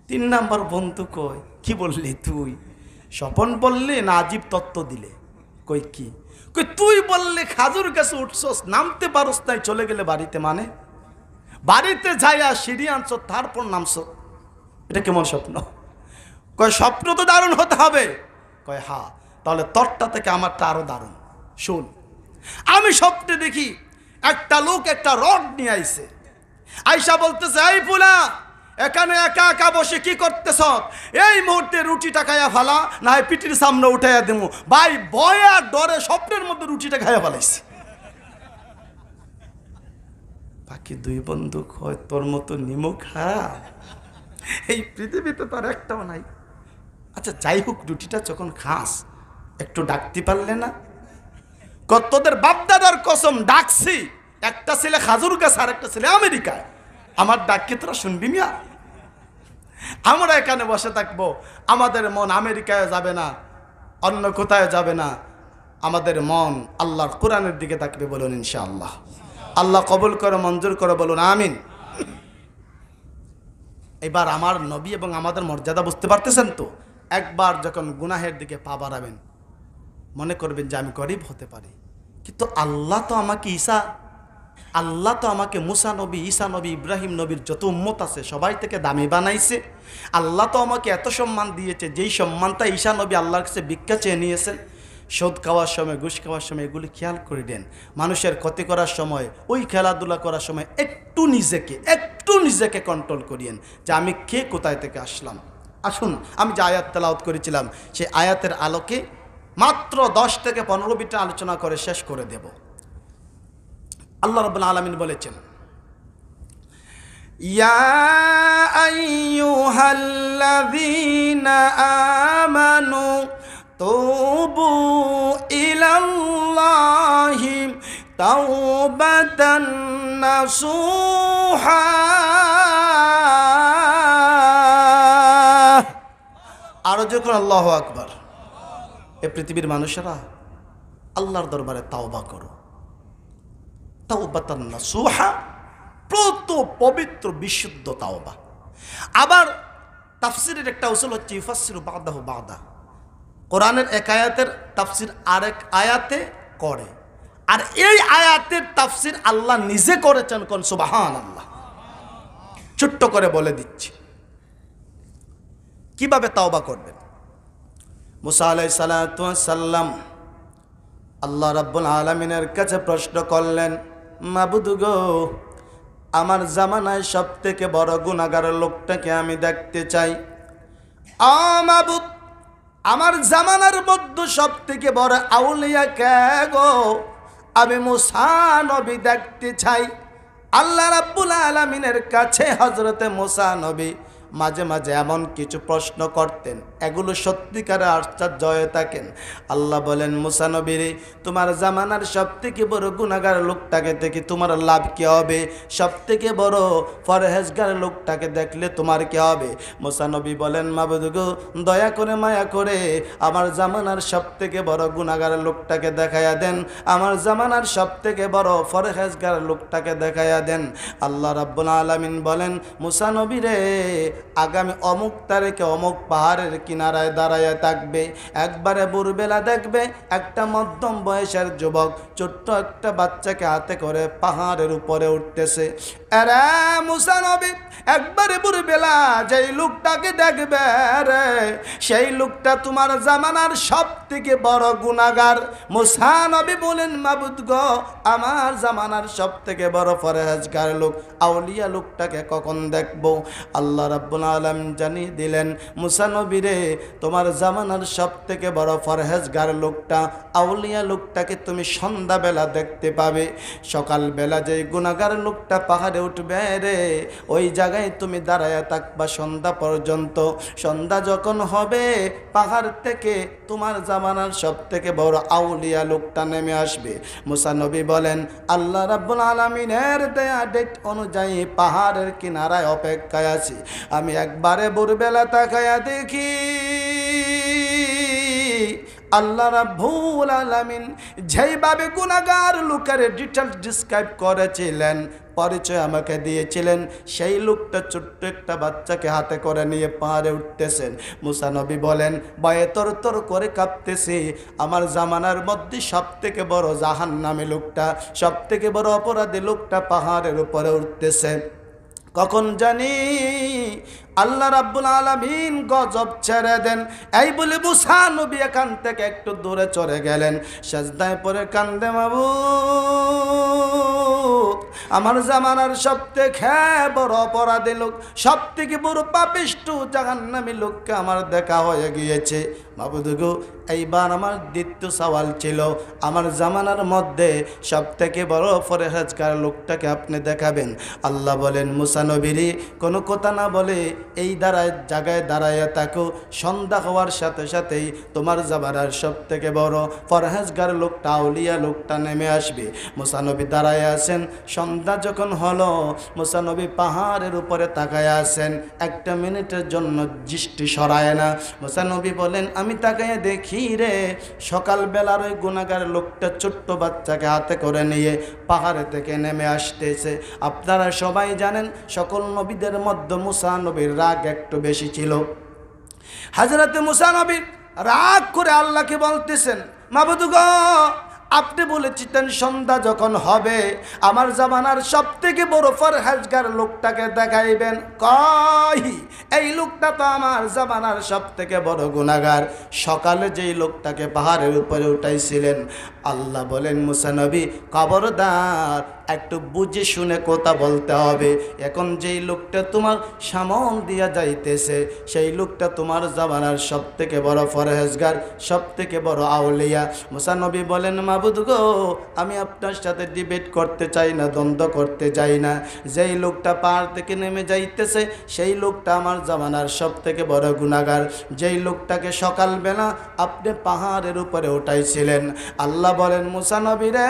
3 নম্বর বন্ধু কয়, কি বললি তুই? স্বপন বললি না আজীব তত্ত্ব দিলে? কই কি? কই তুই বললে খাজুর গাছে উঠছস, নামতে পারস নাই, চলে গেলে বাড়িতে, মানে বাড়িতে যাইয়া সিঁড়ি আনছ, তারপর নামছ, এটা কেমন স্বপ্ন? কয় স্বপ্ন তো দারুণ হতে হবে। কয় হ্যাঁ, তাহলে তোরটা থেকে আমারটা আরো দারুণ। শুন, আমি স্বপ্নে দেখি একটা লোক একটা রড নিয়ে আইছে, আইসা বলতেছে, এই ফুলা, এখানে একা একা বসে কি করতেছ? এই মুহূর্তে রুটিটা খাইয়া ফেলা, না হয় পিঠির সামনে উঠাইয়া দেবো। ভাই ভয়ে আর ডরে স্বপ্নের মধ্যে রুটিটা খাইয়া ফেলাইছি। বাকি 2 বন্ধু কয়, তোর মতো নিমক খারাপ এই পৃথিবীতে তার একটাও নাই। আচ্ছা যাই হোক, রুটিটা যখন খাস একটু ডাকতে পারলে না? তোদের বাপদাদার কসম ডাকছি, একটা ছেলে খাজুর গাছ আর একটা ছেলে আমেরিকায়, আমার ডাককে তোরা শুনবি মিয়া? আমরা এখানে বসে থাকবো, আমাদের মন আমেরিকায় যাবে না, অন্য কোথায় যাবে না, আমাদের মন আল্লাহর কোরআনের দিকে থাকবে, বলুন ইনশাআল্লাহ। আল্লাহ কবুল করে মঞ্জুর করে বলুন আমিন। এবার আমার নবী এবং আমাদের মর্যাদা বুঝতে পারতেছেন তো? একবার যখন গুনাহের দিকে পা বাড়াবেন মনে করবেন যে আমি গরিব হতে পারি, কিন্তু আল্লাহ তো আমাকে মুসা নবী, ঈসা নবী, ইব্রাহিম নবীর যত উম্মত আছে সবাই থেকে দামি বানাইছে। আল্লাহ তো আমাকে এত সম্মান দিয়েছে, যেই সম্মানটা ঈসা নবী আল্লাহর কাছে ভিক্ষা চেয়ে নিয়েছেন। সুদ খাওয়ার সময়, ঘুষ খাওয়ার সময় এগুলি খেয়াল করে দেন। মানুষের ক্ষতি করার সময়, ওই খেলাধুলা করার সময় একটু নিজেকে কন্ট্রোল করিয়েন যে আমি কে, কোথায় থেকে আসলাম। আসুন আমি যে আয়াত তেলাওয়াত করেছিলাম সেই আয়াতের আলোকে মাত্র 10 থেকে 15 মিনিট আলোচনা করে শেষ করে দেব। আল্লাহ রাব্বুল আলামিন বলেছেন, ইয়া আইয়ুহাল্লাযীনা আমানু তুবু ইলাল্লাহি তাওবাতান নাসুহা। আরো যখন আল্লাহু আকবার। এ পৃথিবীর মানুষেরা আল্লাহর দরবারে তাওবা করো। তাওবাতান নাসুহা, প্রত পবিত্র বিশুদ্ধ তাওবা। আবার তাফসীরের একটা উসুল হচ্ছে ইফাসসিরু বাদাহু বাদা, কোরআনের এক আয়াতের তাফসীর আরেক আয়াতে করে, আর এই আয়াতের তাফসীর আল্লাহ নিজে করেছেন। কোন সুবহানাল্লাহ। ছোট্ট করে বলে দিচ্ছি কিভাবে তাওবা করবেন। মুসা আলাইহিস সালাতু ওয়াস সালাম আল্লাহ রাব্বুল আলামিনের কাছে প্রশ্ন করলেন, মাবুদ গো, আমার জামানায় সবথেকে বড় গুনাহগার লোকটাকে আমি দেখতে চাই। মাবুদ, আমার জামানার মধ্যে সবথেকে বড় আউলিয়া কে গো? আমি মুসা নবী দেখতে চাই। আল্লাহ রাব্বুল আলামিনের কাছে হযরতে মুসা নবী মাঝে মাঝে এমন কিছু প্রশ্ন করতেন, এগুলো সত্যিকারে আশ্চর্য হয়ে থাকেন। আল্লাহ বলেন, মুসা নবী রে, তোমার জামানার সবথেকে বড় গুনাহগার লোকটাকে দেখে তোমার লাভ কি হবে? সবথেকে বড় পরহেজগার লোকটাকে দেখলে তোমার কি হবে? মুসা নবী বলেন, মাবুদ গো, দয়া করে মায়া করে আমার জামানার সবথেকে বড় গুনাহগার লোকটাকে দেখাইয়া দেন, আমার জামানার সবথেকে বড় পরহেজগার লোকটাকে দেখাইয়া দেন। আল্লাহ রাব্বুল আলামিন বলেন, মুসা নবী রে, আগামী অমুক তারিখে অমুক পাহাড়ের কিনারায় দাঁড়াইয়া থাকবে। একবারে ভোরবেলা দেখবে একটা মধ্যম বয়সের যুবক ছোট্ট একটা বাচ্চাকে হাতে করে পাহাড়ের উপরে উঠতেছে। আরে মুসা নবী, একবারে ভোরবেলা যেই লোকটাকে দেখবে রে, সেই লোকটা তোমার জামানার সব থেকে বড় গুনাহগার। মুসা নবী বলেন, মাবুদ গো, আমার জামানার সব থেকে বড় পরহেজগার লোক আউলিয়া লোকটাকে কখন দেখবো? আল্লাহ রাব্বুল আলামিন জানিয়ে দিলেন, মুসা নবী রে, তোমার জামানার সব থেকে বড় পরহেজগার লোকটা আউলিয়া লোকটাকে তুমি সন্ধ্যাবেলা দেখতে পাবে। সকালবেলা যেই গুনাহগার লোকটা পাহাড়ে উঠবে রে, ওই জায়গায় তুমি দাঁড়ায়া থাকবা সন্ধ্যা পর্যন্ত। সন্ধ্যা যখন হবে পাহাড় থেকে তোমার জামানার সব থেকে বড় আউলিয়া লোকটা নেমে আসবে। মুসা নবী বলেন, আল্লাহ রাব্বুল আলামিনের দেয়া ডেট অনুযায়ী পাহাড়ের কিনারায় অপেক্ষায় আছি। আমি একবারে ভোরবেলা তাকায়া দেখি আল্লাহ রাব্বুল আলামিন যেইভাবে গুনাহগার লোকের ডিটেলস ডিসক্রাইব করেছিলেন, পরিচয় আমাকে দিয়েছিলেন, সেই লোকটা ছোট্ট একটা বাচ্চাকে হাতে করে নিয়ে পাহাড়ে উঠতেছেন। মুসা নবী বলেন, ভয়ে তরতর করে কাঁপতেছি। আমার জামানার মধ্যে সব থেকে বড় জাহান্নামী লোকটা, সব থেকে বড় অপরাধী লোকটা পাহাড়ের উপরে উঠতেছে। কখন জানি আল্লাহ রাব্বুল আলামিন গজব ছেড়ে দেন। এই বলে মুসা নবী এখান থেকে একটু দূরে চলে গেলেন, সেজদায় পড়ে কান্দে, মাবুদ, আমার জামানার সব থেকে বড় অপরাধী লোক, সব থেকে বড় পাপিষ্ঠ জাহান্নামী লোককে আমার দেখা হয়ে গিয়েছে। মাবুদ গো, এইবার আমার দ্বিতীয় সওয়াল ছিল, আমার জামানার মধ্যে সব থেকে বড় পরহেজগার লোকটাকে আপনি দেখাবেন। আল্লাহ বলেন, মুসা নবী কোনো কথা না বলে এই জায়গায় দাঁড়াইয়া থাকো, সন্ধ্যা হওয়ার সাথে সাথেই তোমার জামানার সব থেকে বড় পরহেজগার লোকটা, আউলিয়া লোকটা নেমে আসবে। মুসা নবী দাঁড়ায় আছেন। সন্ধ্যা যখন হলো, মুসা নবী পাহাড়ের উপরে তাকায় আছেন। একটা মিনিটের জন্য দৃষ্টি সরায় না। মুসা নবী বলেন, আমি তাকায় দেখি রে, সকালবেলার ওই গুনাহগার লোকটা ছোট্ট বাচ্চাকে হাতে করে নিয়ে পাহাড়ে থেকে নেমে আসতেছে। আপনারা সবাই জানেন, সকল নবীদের মধ্যে মুসা নবীর রাগ একটু বেশি ছিল। হযরতে মুসা নবী রাগ করে আল্লাহকে বলতেছেন, মাবুদ গো, আপনি বলেছিলেন সন্ধ্যা যখন হবে আমার জামানার সব থেকে বড় পরহেজগার লোকটাকে দেখাইবেন। কই, এই লোকটা তো আমার জামানার সব থেকে বড় গুনাহগার। সকালে যেই লোকটাকে পাহাড়ের উপরে উঠাইছিলেন, আল্লাহ বলেন, মুসা নবী খবরদার, একটু বুঝে শুনে কথা বলতে হবে। এখন যেই লোকটা তোমার সামন দিয়া যাইতেছে, সেই লোকটা তোমার জামানার সব থেকে বড় পরহেজগার, সব থেকে বড় আউলিয়া। মুসা নবী বলেন, মাবুদ গো, আমি আপনার সাথে ডিবেট করতে চাই না, দ্বন্দ্ব করতে চাই না। যেই লোকটা পাহাড় থেকে নেমে যাইতেছে, সেই লোকটা আমার জামানার সব থেকে বড় গুনাহগার। যেই লোকটাকে সকালবেলা আপনি পাহাড়ের উপরে উঠাইছিলেন, আল্লাহ বলেন, মুসা নবী রে,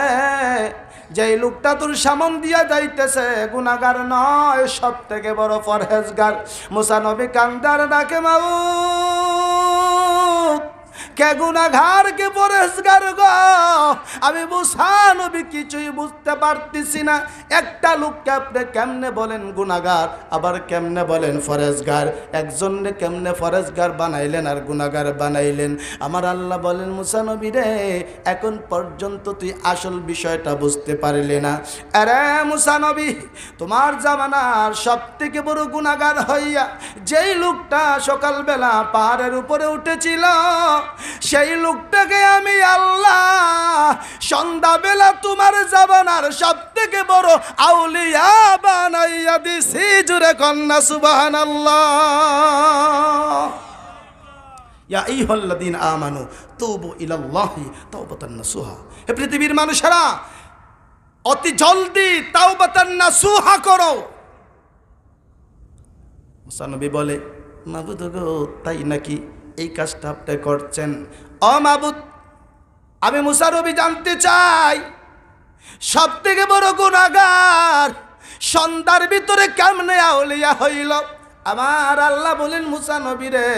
যেই লোকটা তোর সামন দিয়া যাইতেছে গুনাহগার নয়, সব থেকে বড় পরহেজগার। মুসা নবী কান্দার ডাকে, মাবুদ, কে গুনাহগার কে পরহেজগার গো? আমি মুসা নবী কিছুই বুঝতে পারতেছি না। একটা লোককে আপনি কেমনে বলেন গুনাহগার, আবার কেমনে বলেন পরহেজগার? একজনকে কেমনে পরহেজগার বানাইলেন আর গুনাহগার বানাইলেন? আমার আল্লাহ বলেন, মুসা নবী রে, এখন পর্যন্ত তুই আসল বিষয়টা বুঝতে পারলি না। আরে মুসা নবী, তোমার জামানার সব থেকে বড় গুনাহগার হইয়া যেই লোকটা সকালবেলা পাহাড়ের উপরে উঠেছিল, সেই লোকটাকে আমি আল্লাহ সন্ধ্যাবেলা তোমার জামানার সব থেকে বড় আউলিয়া বানাইয়া দিছি। জুরে কন্যা সুবহানাল্লাহ। ইয়া আইয়ুহাল্লাযীনা আমানু তুবু ইলাল্লাহি তাওবাতান নাসুহা। হে পৃথিবীর মানুষেরা, অতি জলদি তাওবাতান নাসুহা করো। মুসা নবী বলে, মাবুদ গো, তাই নাকি? এই কাজটা আপনি করছেন? ও মাবুদ, আমি মুসা নবী জানতে চাই, সব থেকে বড় গুনাহগার সন্ধ্যার ভিতরে কেমনে আউলিয়া হইল? আমার আল্লাহ বলেন, মুসা নবী রে,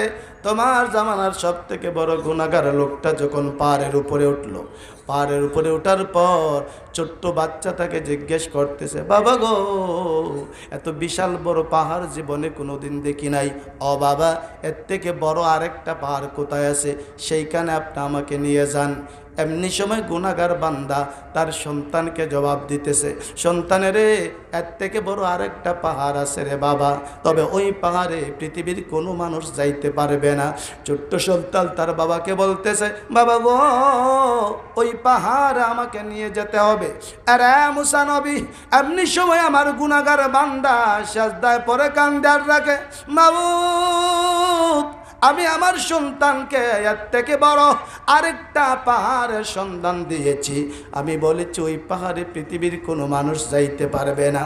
তোমার জামানার সব থেকে বড় গুনাহগার লোকটা যখন পাহাড়ের উপরে উঠলো, পাহাড়ের উপরে ওঠার পর ছোট্ট বাচ্চা তাকে জিজ্ঞেস করতেছে, বাবা গো, এত বিশাল বড় পাহাড় জীবনে কোনোদিন দেখি নাই। ও বাবা, এর থেকে বড় আরেকটা পাহাড় কোথায় আছে? সেইখানে আপনি আমাকে নিয়ে যান। এমনি সময় গুনাহগার বান্দা তার সন্তানকে জবাব দিতেছে, সন্তানেরে, এর থেকে বড় আরেকটা পাহাড় আছে রে বাবা, তবে ওই পাহাড়ে পৃথিবীর কোনো মানুষ যাইতে পারবে না। ছোট্ট সন্তান তার বাবাকে বলতেছে, বাবা গো, ওই পাহাড়ে আমাকে নিয়ে যেতে হবে। আরে মুসা নবী, এমনি সময় আমার গুনাহগার বান্দা সাজদায় পরে কান্দে আর রাখে, মাবুদ, আমি আমার সন্তানকে এর থেকে বড় আরেকটা পাহাড়ের সন্ধান দিয়েছি। আমি বলেছি ওই পাহাড়ে পৃথিবীর কোনো মানুষ যাইতে পারবে না।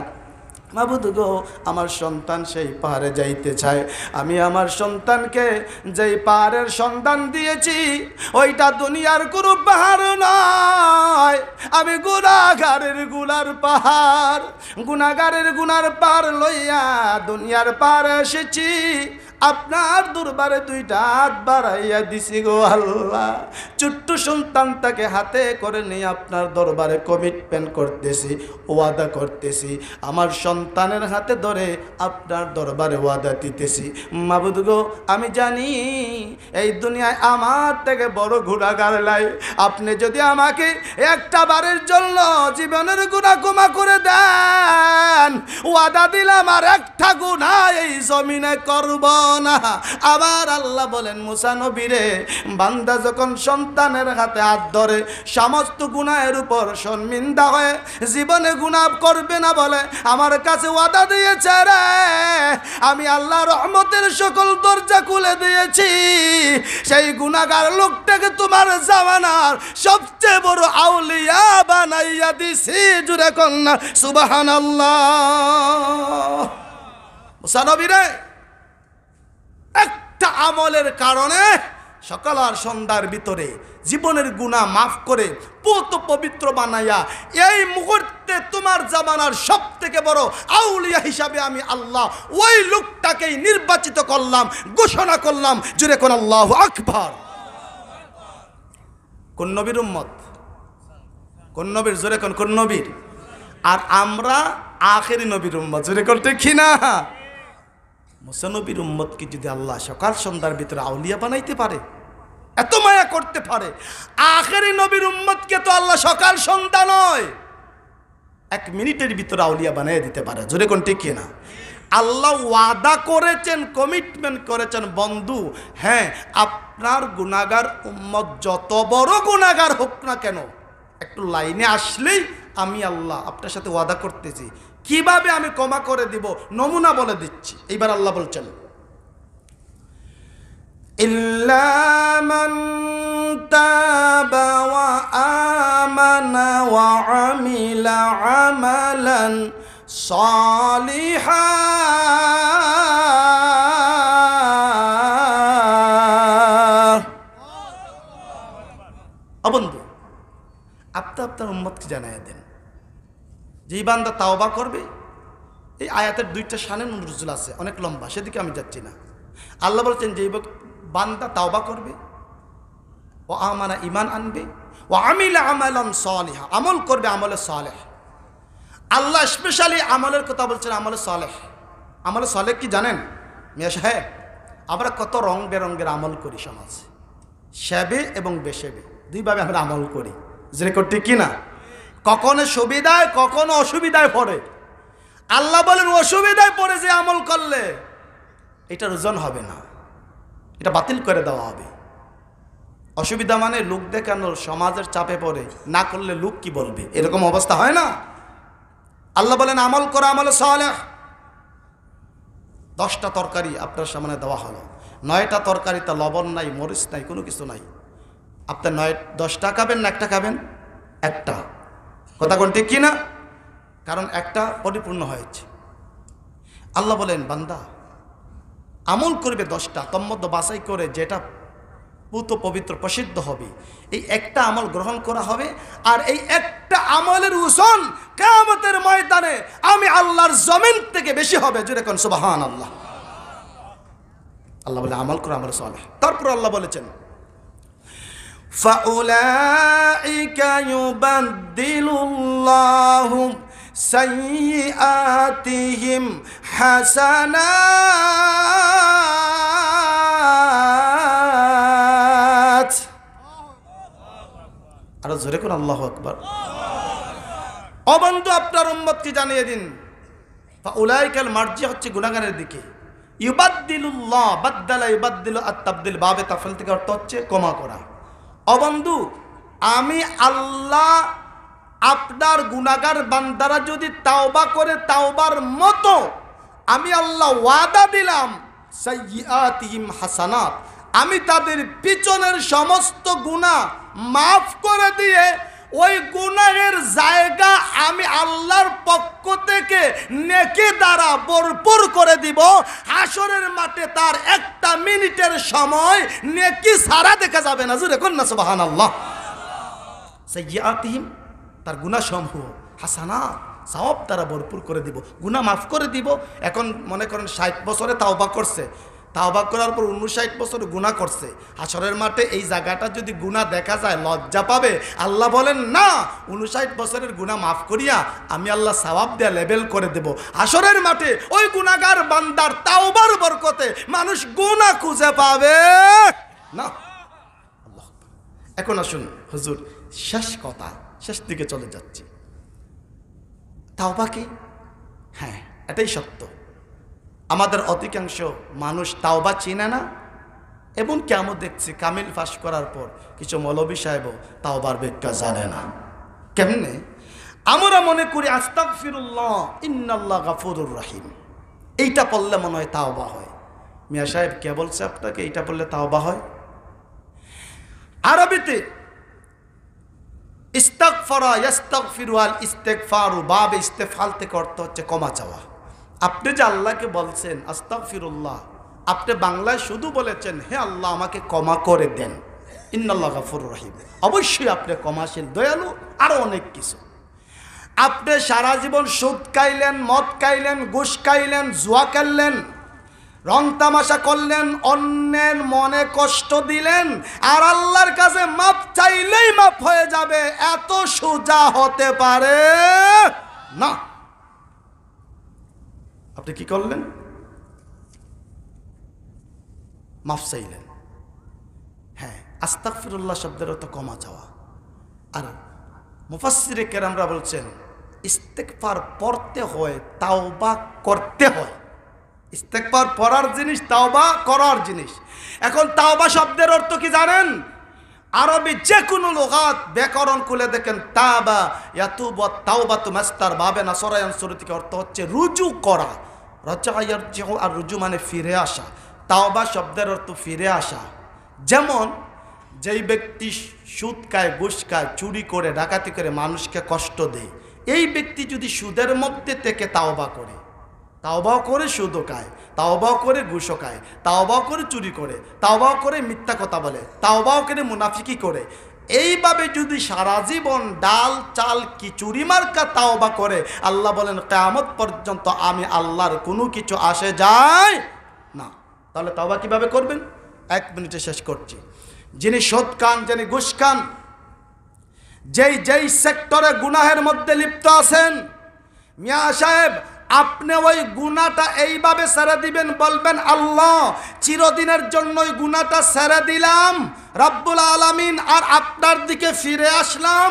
মাবুদ গো, আমার সন্তান সেই পাহাড়ে যাইতে চায়। আমি আমার সন্তানকে যেই পাহাড়ের সন্ধান দিয়েছি, ওইটা দুনিয়ার কোনো পাহাড় নয়। আমি গুনাহগারের গুনার পাহাড়, গুনাহগারের গুনার পাহাড় লইয়া দুনিয়ার পাহাড়ে এসেছি। আপনার দরবারে দুইটা হাত বাড়াইয়া দিছি গো আল্লাহ। ছোট্ট সন্তানটাকে হাতে করে নিয়ে আপনার দরবারে কমিটমেন্ট করতেছি, ওয়াদা করতেছি। আমার সন্তানের হাতে ধরে আপনার দরবারে ওয়াদা দিতেছি। মাবুদ গো, আমি জানি এই দুনিয়ায় আমার থেকে বড় গুনাহগার নাই। আপনি যদি আমাকে একটা বারের জন্য জীবনের গুনাহ ক্ষমা করে দেন, ওয়াদা দিলাম আর একটা গুনাহ এই জমিনে করব না। আবার আল্লাহ বলেন, মুসা নবী রে, বান্দা যখন সন্তানের হাতে হাত ধরে সমস্ত গুনাহের উপর শর্মিন্দা হয়ে জীবনে গুনাহ করবে না বলে আমার কাছে ওয়াদা দিয়েছে রে, আমি আল্লাহ রহমতের সকল দরজা খুলে দিয়েছি। সেই গুনাহগার লোকটাকে তোমার জামানার সবচেয়ে বড় আউলিয়া বানাইয়া দিছি। জুরে কন্যা সুবহানাল্লাহ। মুসা নবী রে, আমলের কারণে সকাল আর সন্ধ্যার ভিতরে জীবনের গুনাহ মাফ করে পুত পবিত্র বানাইয়া এই মুহূর্তে তোমার জামানার সব থেকে বড় আউলিয়া হিসাবে আমি আল্লাহ ওই লোকটাকেই নির্বাচিত করলাম, ঘোষণা করলাম। জোরে কোন আল্লাহু আকবার। কোন নবীর উম্মত? কোন নবীর? জোরে কোন নবীর? আর আমরা আখেরি নবীর উম্মত। জোরে কোন ঠিক না? মুসা নবীর উম্মতকে যদি আল্লাহ সকাল সন্ধ্যার ভিতরে আউলিয়া বানাইতে পারে, এত মায়া করতে পারে, আখেরি নবীর উম্মতকে তো আল্লাহ সকাল সন্ধ্যা নয়, 1 মিনিটের ভিতরে আউলিয়া বানিয়ে দিতে পারে। জোরে কোন ঠিক না? আল্লাহ ওয়াদা করেছেন, কমিটমেন্ট করেছেন, বন্ধু হ্যাঁ আপনার গুনাহগার উম্মত যত বড় গুনাহগার হোক না কেন, একটু লাইনে আসলেই আমি আল্লাহ আপনার সাথে ওয়াদা করতেছি কিভাবে আমি ক্ষমা করে দিব, নমুনা বলে দিচ্ছি। এইবার আল্লাহ বলছেন, ইল্লা মান তাবা ওয়া আমানা ওয়া আমিলা আমালান সালিহান। বন্ধু আপনার উম্মতকে জানাইয়া দেন, যেই বান্দা তাওবা করবে, এই আয়াতের 2টা শানে নুজুল আছে, অনেক লম্বা, সেদিকে আমি যাচ্ছি না। আল্লাহ বলছেন যেই বান্দা তাওবা করবে, ও আমানা ঈমান আনবে, ও আমিলা আমালান সালিহা, আমল করবে আমলে সালেহ। আল্লাহ স্পেশালি আমলের কথা বলছেন, আমলে সালেহ। আমলে সালেহ কি জানেন মিয়া সাহেব? আমরা কত রং বেরঙ্গের আমল করি সমাজে, সেবে এবং বেসেবে, দুইভাবে আমরা আমল করি। যে করতে কি না, কখনো সুবিধায় কখনো অসুবিধায় পড়ে। আল্লাহ বলেন অসুবিধায় পড়ে যে আমল করলে এটার ওজন হবে না, এটা বাতিল করে দেওয়া হবে। অসুবিধা মানে লোক দেখানোর, সমাজের চাপে পড়ে না করলে লোক কি বলবে, এরকম অবস্থা হয় না। আল্লাহ বলেন আমল করা আমলে সালেহ। 10টা তরকারি আপনার সামনে দেওয়া হলো, 9টা তরকারিতে লবণ নাই, মরিচ নাই, কোনো কিছু নাই। আপনার 10টা খাবেন না একটা খাবেন? একটা। কথা কোন ঠিক কি না? কারণ একটা পরিপূর্ণ হয়েছে। আল্লাহ বলেন বান্দা আমল করবে 10টা, তোর মধ্যে বাছাই করে যেটা পুত পবিত্র প্রসিদ্ধ হবে, এই একটা আমল গ্রহণ করা হবে। আর এই একটা আমলের ওজন কিয়ামতের ময়দানে আমি আল্লাহর জমিন থেকে বেশি হবে। জোরে কোন সুবহানাল্লাহ। আল্লাহ বলে আমল করা আমল সালেহ। তারপর আল্লাহ বলেছেন ফাউলাইকা ইউবাদদিলুল্লাহু সাইয়্যাতিহিম হাসানাত। আর জোরে কোন আল্লাহু আকবার। ও বন্ধু আপনার উম্মতকে জানিয়ে দিন, ফাউলাইকাল মারজি হচ্ছে গুনাহগারের দিকে, ইউবাদদিলুল্লাহ, বাদদালা ইউবাদদিলু আত-তাবদিল, বাবে তাফসীল থেকে অর্থ হচ্ছে ক্ষমা করা। ও বন্ধু আমি আল্লাহ আপনার গুনাহগার বান্দারা যদি তাওবা করে তাওবার মতো, আমি আল্লাহ ওয়াদা দিলাম সাইয়্যাতিহিম হাসানাত, আমি তাদের পিছনের সমস্ত গুনাহ মাফ করে দিয়ে ওই গুনাহের জায়গা আমি আল্লাহর পক্ষ থেকে নেকি দ্বারা ভরপুর করে দিব। হাসরের মাঠে তার 1 মিনিটের সময় নেকি সারা দেখা যাবে না। জোরে কোন না সুবহানাল্লাহ। সাইয়্যাতিহিম তার গুনাহ সমূহ, হাসানাত সওয়াব দ্বারা ভরপুর করে দিব, গুনাহ মাফ করে দিব। এখন মনে করেন 60 বছরে তাওবা করছে, তাওবা করার পর 59 বছর গুনাহ করছে, হাসরের মাঠে এই জায়গাটা যদি গুনাহ দেখা যায় লজ্জা পাবে। আল্লাহ বলেন না, 59 বছরের গুনাহ মাফ করিয়া আমি আল্লাহ সওয়াব দেয়া লেভেল করে দেব। হাসরের মাঠে ওই গুনাহগার বান্দার তাওবার বরকতে মানুষ গুনাহ খুঁজে পাবে না। আল্লাহ। এখন আসুন হুজুর, শেষ কথা, শেষ দিকে চলে যাচ্ছি। তাওবা কি? হ্যাঁ, এটাই সত্য। আমাদের অধিকাংশ মানুষ তাওবা চিনে না, এবং কেমন দেখছি কামিল পাশ করার পর কিছু মৌলবী সাহেবও তাওবার ব্যাখ্যা জানে না। কেমনে? আমরা মনে করি আস্তাগফিরুল্লাহ ইন্নাল্লাহ গাফুরুর রহিম, এইটা পড়লে মনে হয় তাওবা হয়। মিয়া সাহেব কে বলছে আপনাকে এইটা পড়লে তাওবা হয়? আরবিতে ইস্তাগফারা ইস্তাগফিরু আল ইস্তিগফারু, বাবে ইস্তেফাল থেকে অর্থ হচ্ছে ক্ষমা চাওয়া। আপনি যে আল্লাহকে বলছেন আস্তাগফিরুল্লাহ, আপনি বাংলায় শুধু বলেছেন হে আল্লাহ আমাকে ক্ষমা করে দেন, ইন্নাল্লাহ গাফুরুর রহিম, অবশ্যই আপনি ক্ষমাশীল, দয়ালু, আরো অনেক কিছু। আপনি সারা জীবন সুদ খাইলেন, মদ খাইলেন, ঘুষ খাইলেন, জুয়া খেললেন, রং তামাশা করলেন, অন্যের মনে কষ্ট দিলেন, আর আল্লাহর কাছে মাপ চাইলেই মাপ হয়ে যাবে, এত সোজা হতে পারে না। আপনি কি করলেন? মাফ চাইলেন। হ্যাঁ, আস্তাগফিরুল্লাহ শব্দের অর্থ ক্ষমা চাওয়া। আর মুফাসসিরে কেরামরা বলছেন ইস্তেগফার পড়তে হয়, তাওবা করতে হয়। ইস্তেগফার পড়ার জিনিস, তাওবা করার জিনিস। এখন তাওবা শব্দের অর্থ কি জানেন? আরবি যে কোনো লুগাত ব্যাকরণ খুলে দেখেন, তাবা ইয়াতুবু তাওবাতু মাস্তার বাবে নাসরায়ান সূরা থেকে অর্থ হচ্ছে রুজু করা। রাজা ইয়ারজিউ, আর রুজু মানে ফিরে আসা। তাওবা শব্দের অর্থ ফিরে আসা। যেমন যেই ব্যক্তি সুদ খায়, ঘুষ খায়, চুরি করে, ডাকাতি করে, মানুষকে কষ্ট দেয়, এই ব্যক্তি যদি সুদের মধ্যে থেকে তাওবা করে, তাওবাও করে সুদও খায়, তাওবাও করে ঘুষও খায়, তাওবাও করে চুরি করে, তাওবাও করে মিথ্যা কথা বলে, তাওবাও করে মুনাফিকি করে, এইভাবে যদি সারা জীবন ডাল চাল খিচুড়ি মার্কা তাওবা করে, আল্লাহ বলেন কিয়ামত পর্যন্ত আমি আল্লাহর কোনো কিছু আসে যায় না। তাহলে তাওবা কিভাবে করবেন? 1 মিনিটে শেষ করছি। যিনি সুদ খান, যিনি ঘুষ খান, যেই সেক্টরে গুনাহের মধ্যে লিপ্ত আছেন, মিয়া সাহেব আপনি ওই গুনাহটা এইভাবে ছেড়ে দিবেন, বলবেন আল্লাহ চিরদিনের জন্য ওই গুনাহটা ছেড়ে দিলাম রব্বুল আলামিন, আর আপনার দিকে ফিরে আসলাম,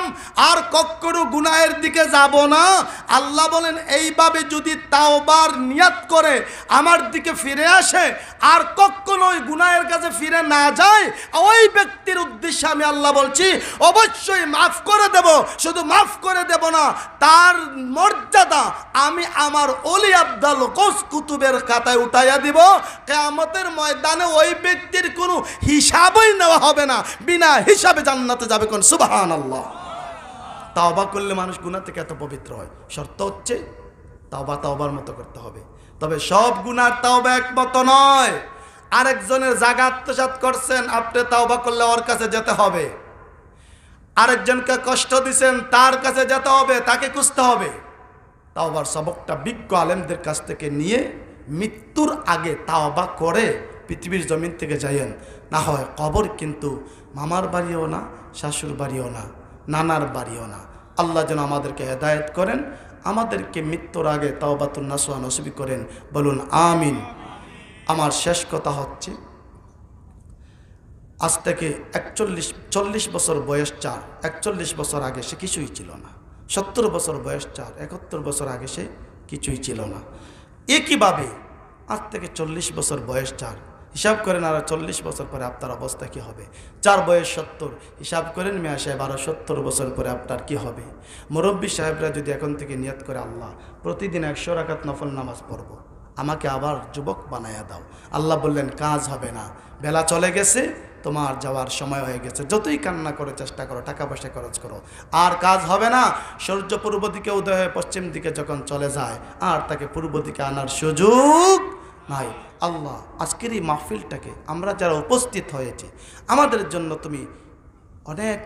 আর কখনো গুনাহের দিকে যাব না। আল্লাহ বলেন এইভাবে যদি তাওবার নিয়ত করে আমার দিকে ফিরে আসে, আর কখনো ওই গুনাহের কাছে ফিরে না যায়, ওই ব্যক্তির উদ্দেশ্যে আমি আল্লাহ বলছি অবশ্যই মাফ করে দেব। শুধু মাফ করে দেব না, তার মর্যাদা আমি আমার ওলি আব্দাল কোস কুতুবের খাতায় উঠাইয়া দিব। কিয়ামতের ময়দানে ওই ব্যক্তির কোনো হিসাবই নেওয়া হবে না, বিনা হিসাবে জান্নাতে যাবে। কোন সুবহানাল্লাহ। তাওবা করলে মানুষ গুনাহ থেকে এত পবিত্র হয়। শর্ত হচ্ছে তাওবা তাওবার মতো করতে হবে। তবে সব গুনার তাওবা এক মতো নয়। আরেকজনের জায়গা আত্মসাৎ করছেন, আপনি তাওবা করলে ওর কাছে যেতে হবে। আরেকজনকে কষ্ট দিছেন, তার কাছে যেতে হবে, তাকে খুঁজতে হবে। তাওবার সবকটা বিজ্ঞ আলেমদের কাছ থেকে নিয়ে মৃত্যুর আগে তাওবা করে পৃথিবীর জমিন থেকে যাইয়েন। না হয় কবর কিন্তু মামার বাড়িও না, শাশুর বাড়িও না, নানার বাড়িও না। আল্লাহ যেন আমাদেরকে হেদায়েত করেন, আমাদেরকে মৃত্যুর আগে তাওবাতুন নাসুহা নসিব করেন। বলুন আমিন। আমার শেষ কথা হচ্ছে, আজ থেকে 40 বছর বয়স 4, 41 বছর আগে সে কিছুই ছিল না। 70 বছর বয়স 4, 71 বছর আগে সে কিছুই ছিল না। একইভাবে আজ থেকে 40 বছর বয়স 4, হিসাব করেন আর 40 বছর পরে আপনার অবস্থা কি হবে। 4 বয়স 70, হিসাব করেন মিয়া সাহেব আরো 70 বছর পরে আপনার কি হবে। মুরব্বী সাহেবরা যদি এখন থেকে নিয়ত করে আল্লাহ প্রতিদিন 100 রাকাত নফল নামাজ পড়ব, আমাকে আবার যুবক বানায়া দাও। আল্লাহ বললেন কাজ হবে না, বেলা চলে গেছে, তোমার যাওয়ার সময় হয়ে গেছে। যতই কান্না করে চেষ্টা করো, টাকা পয়সা খরচ করো, আর কাজ হবে না। সূর্য পূর্ব দিকে উদয় হয়ে পশ্চিম দিকে যখন চলে যায়, আর তাকে পূর্ব দিকে আনার সুযোগ নাই। আল্লাহ আজকের এই মাহফিলটাকে আমরা যারা উপস্থিত হয়েছি, আমাদের জন্য তুমি অনেক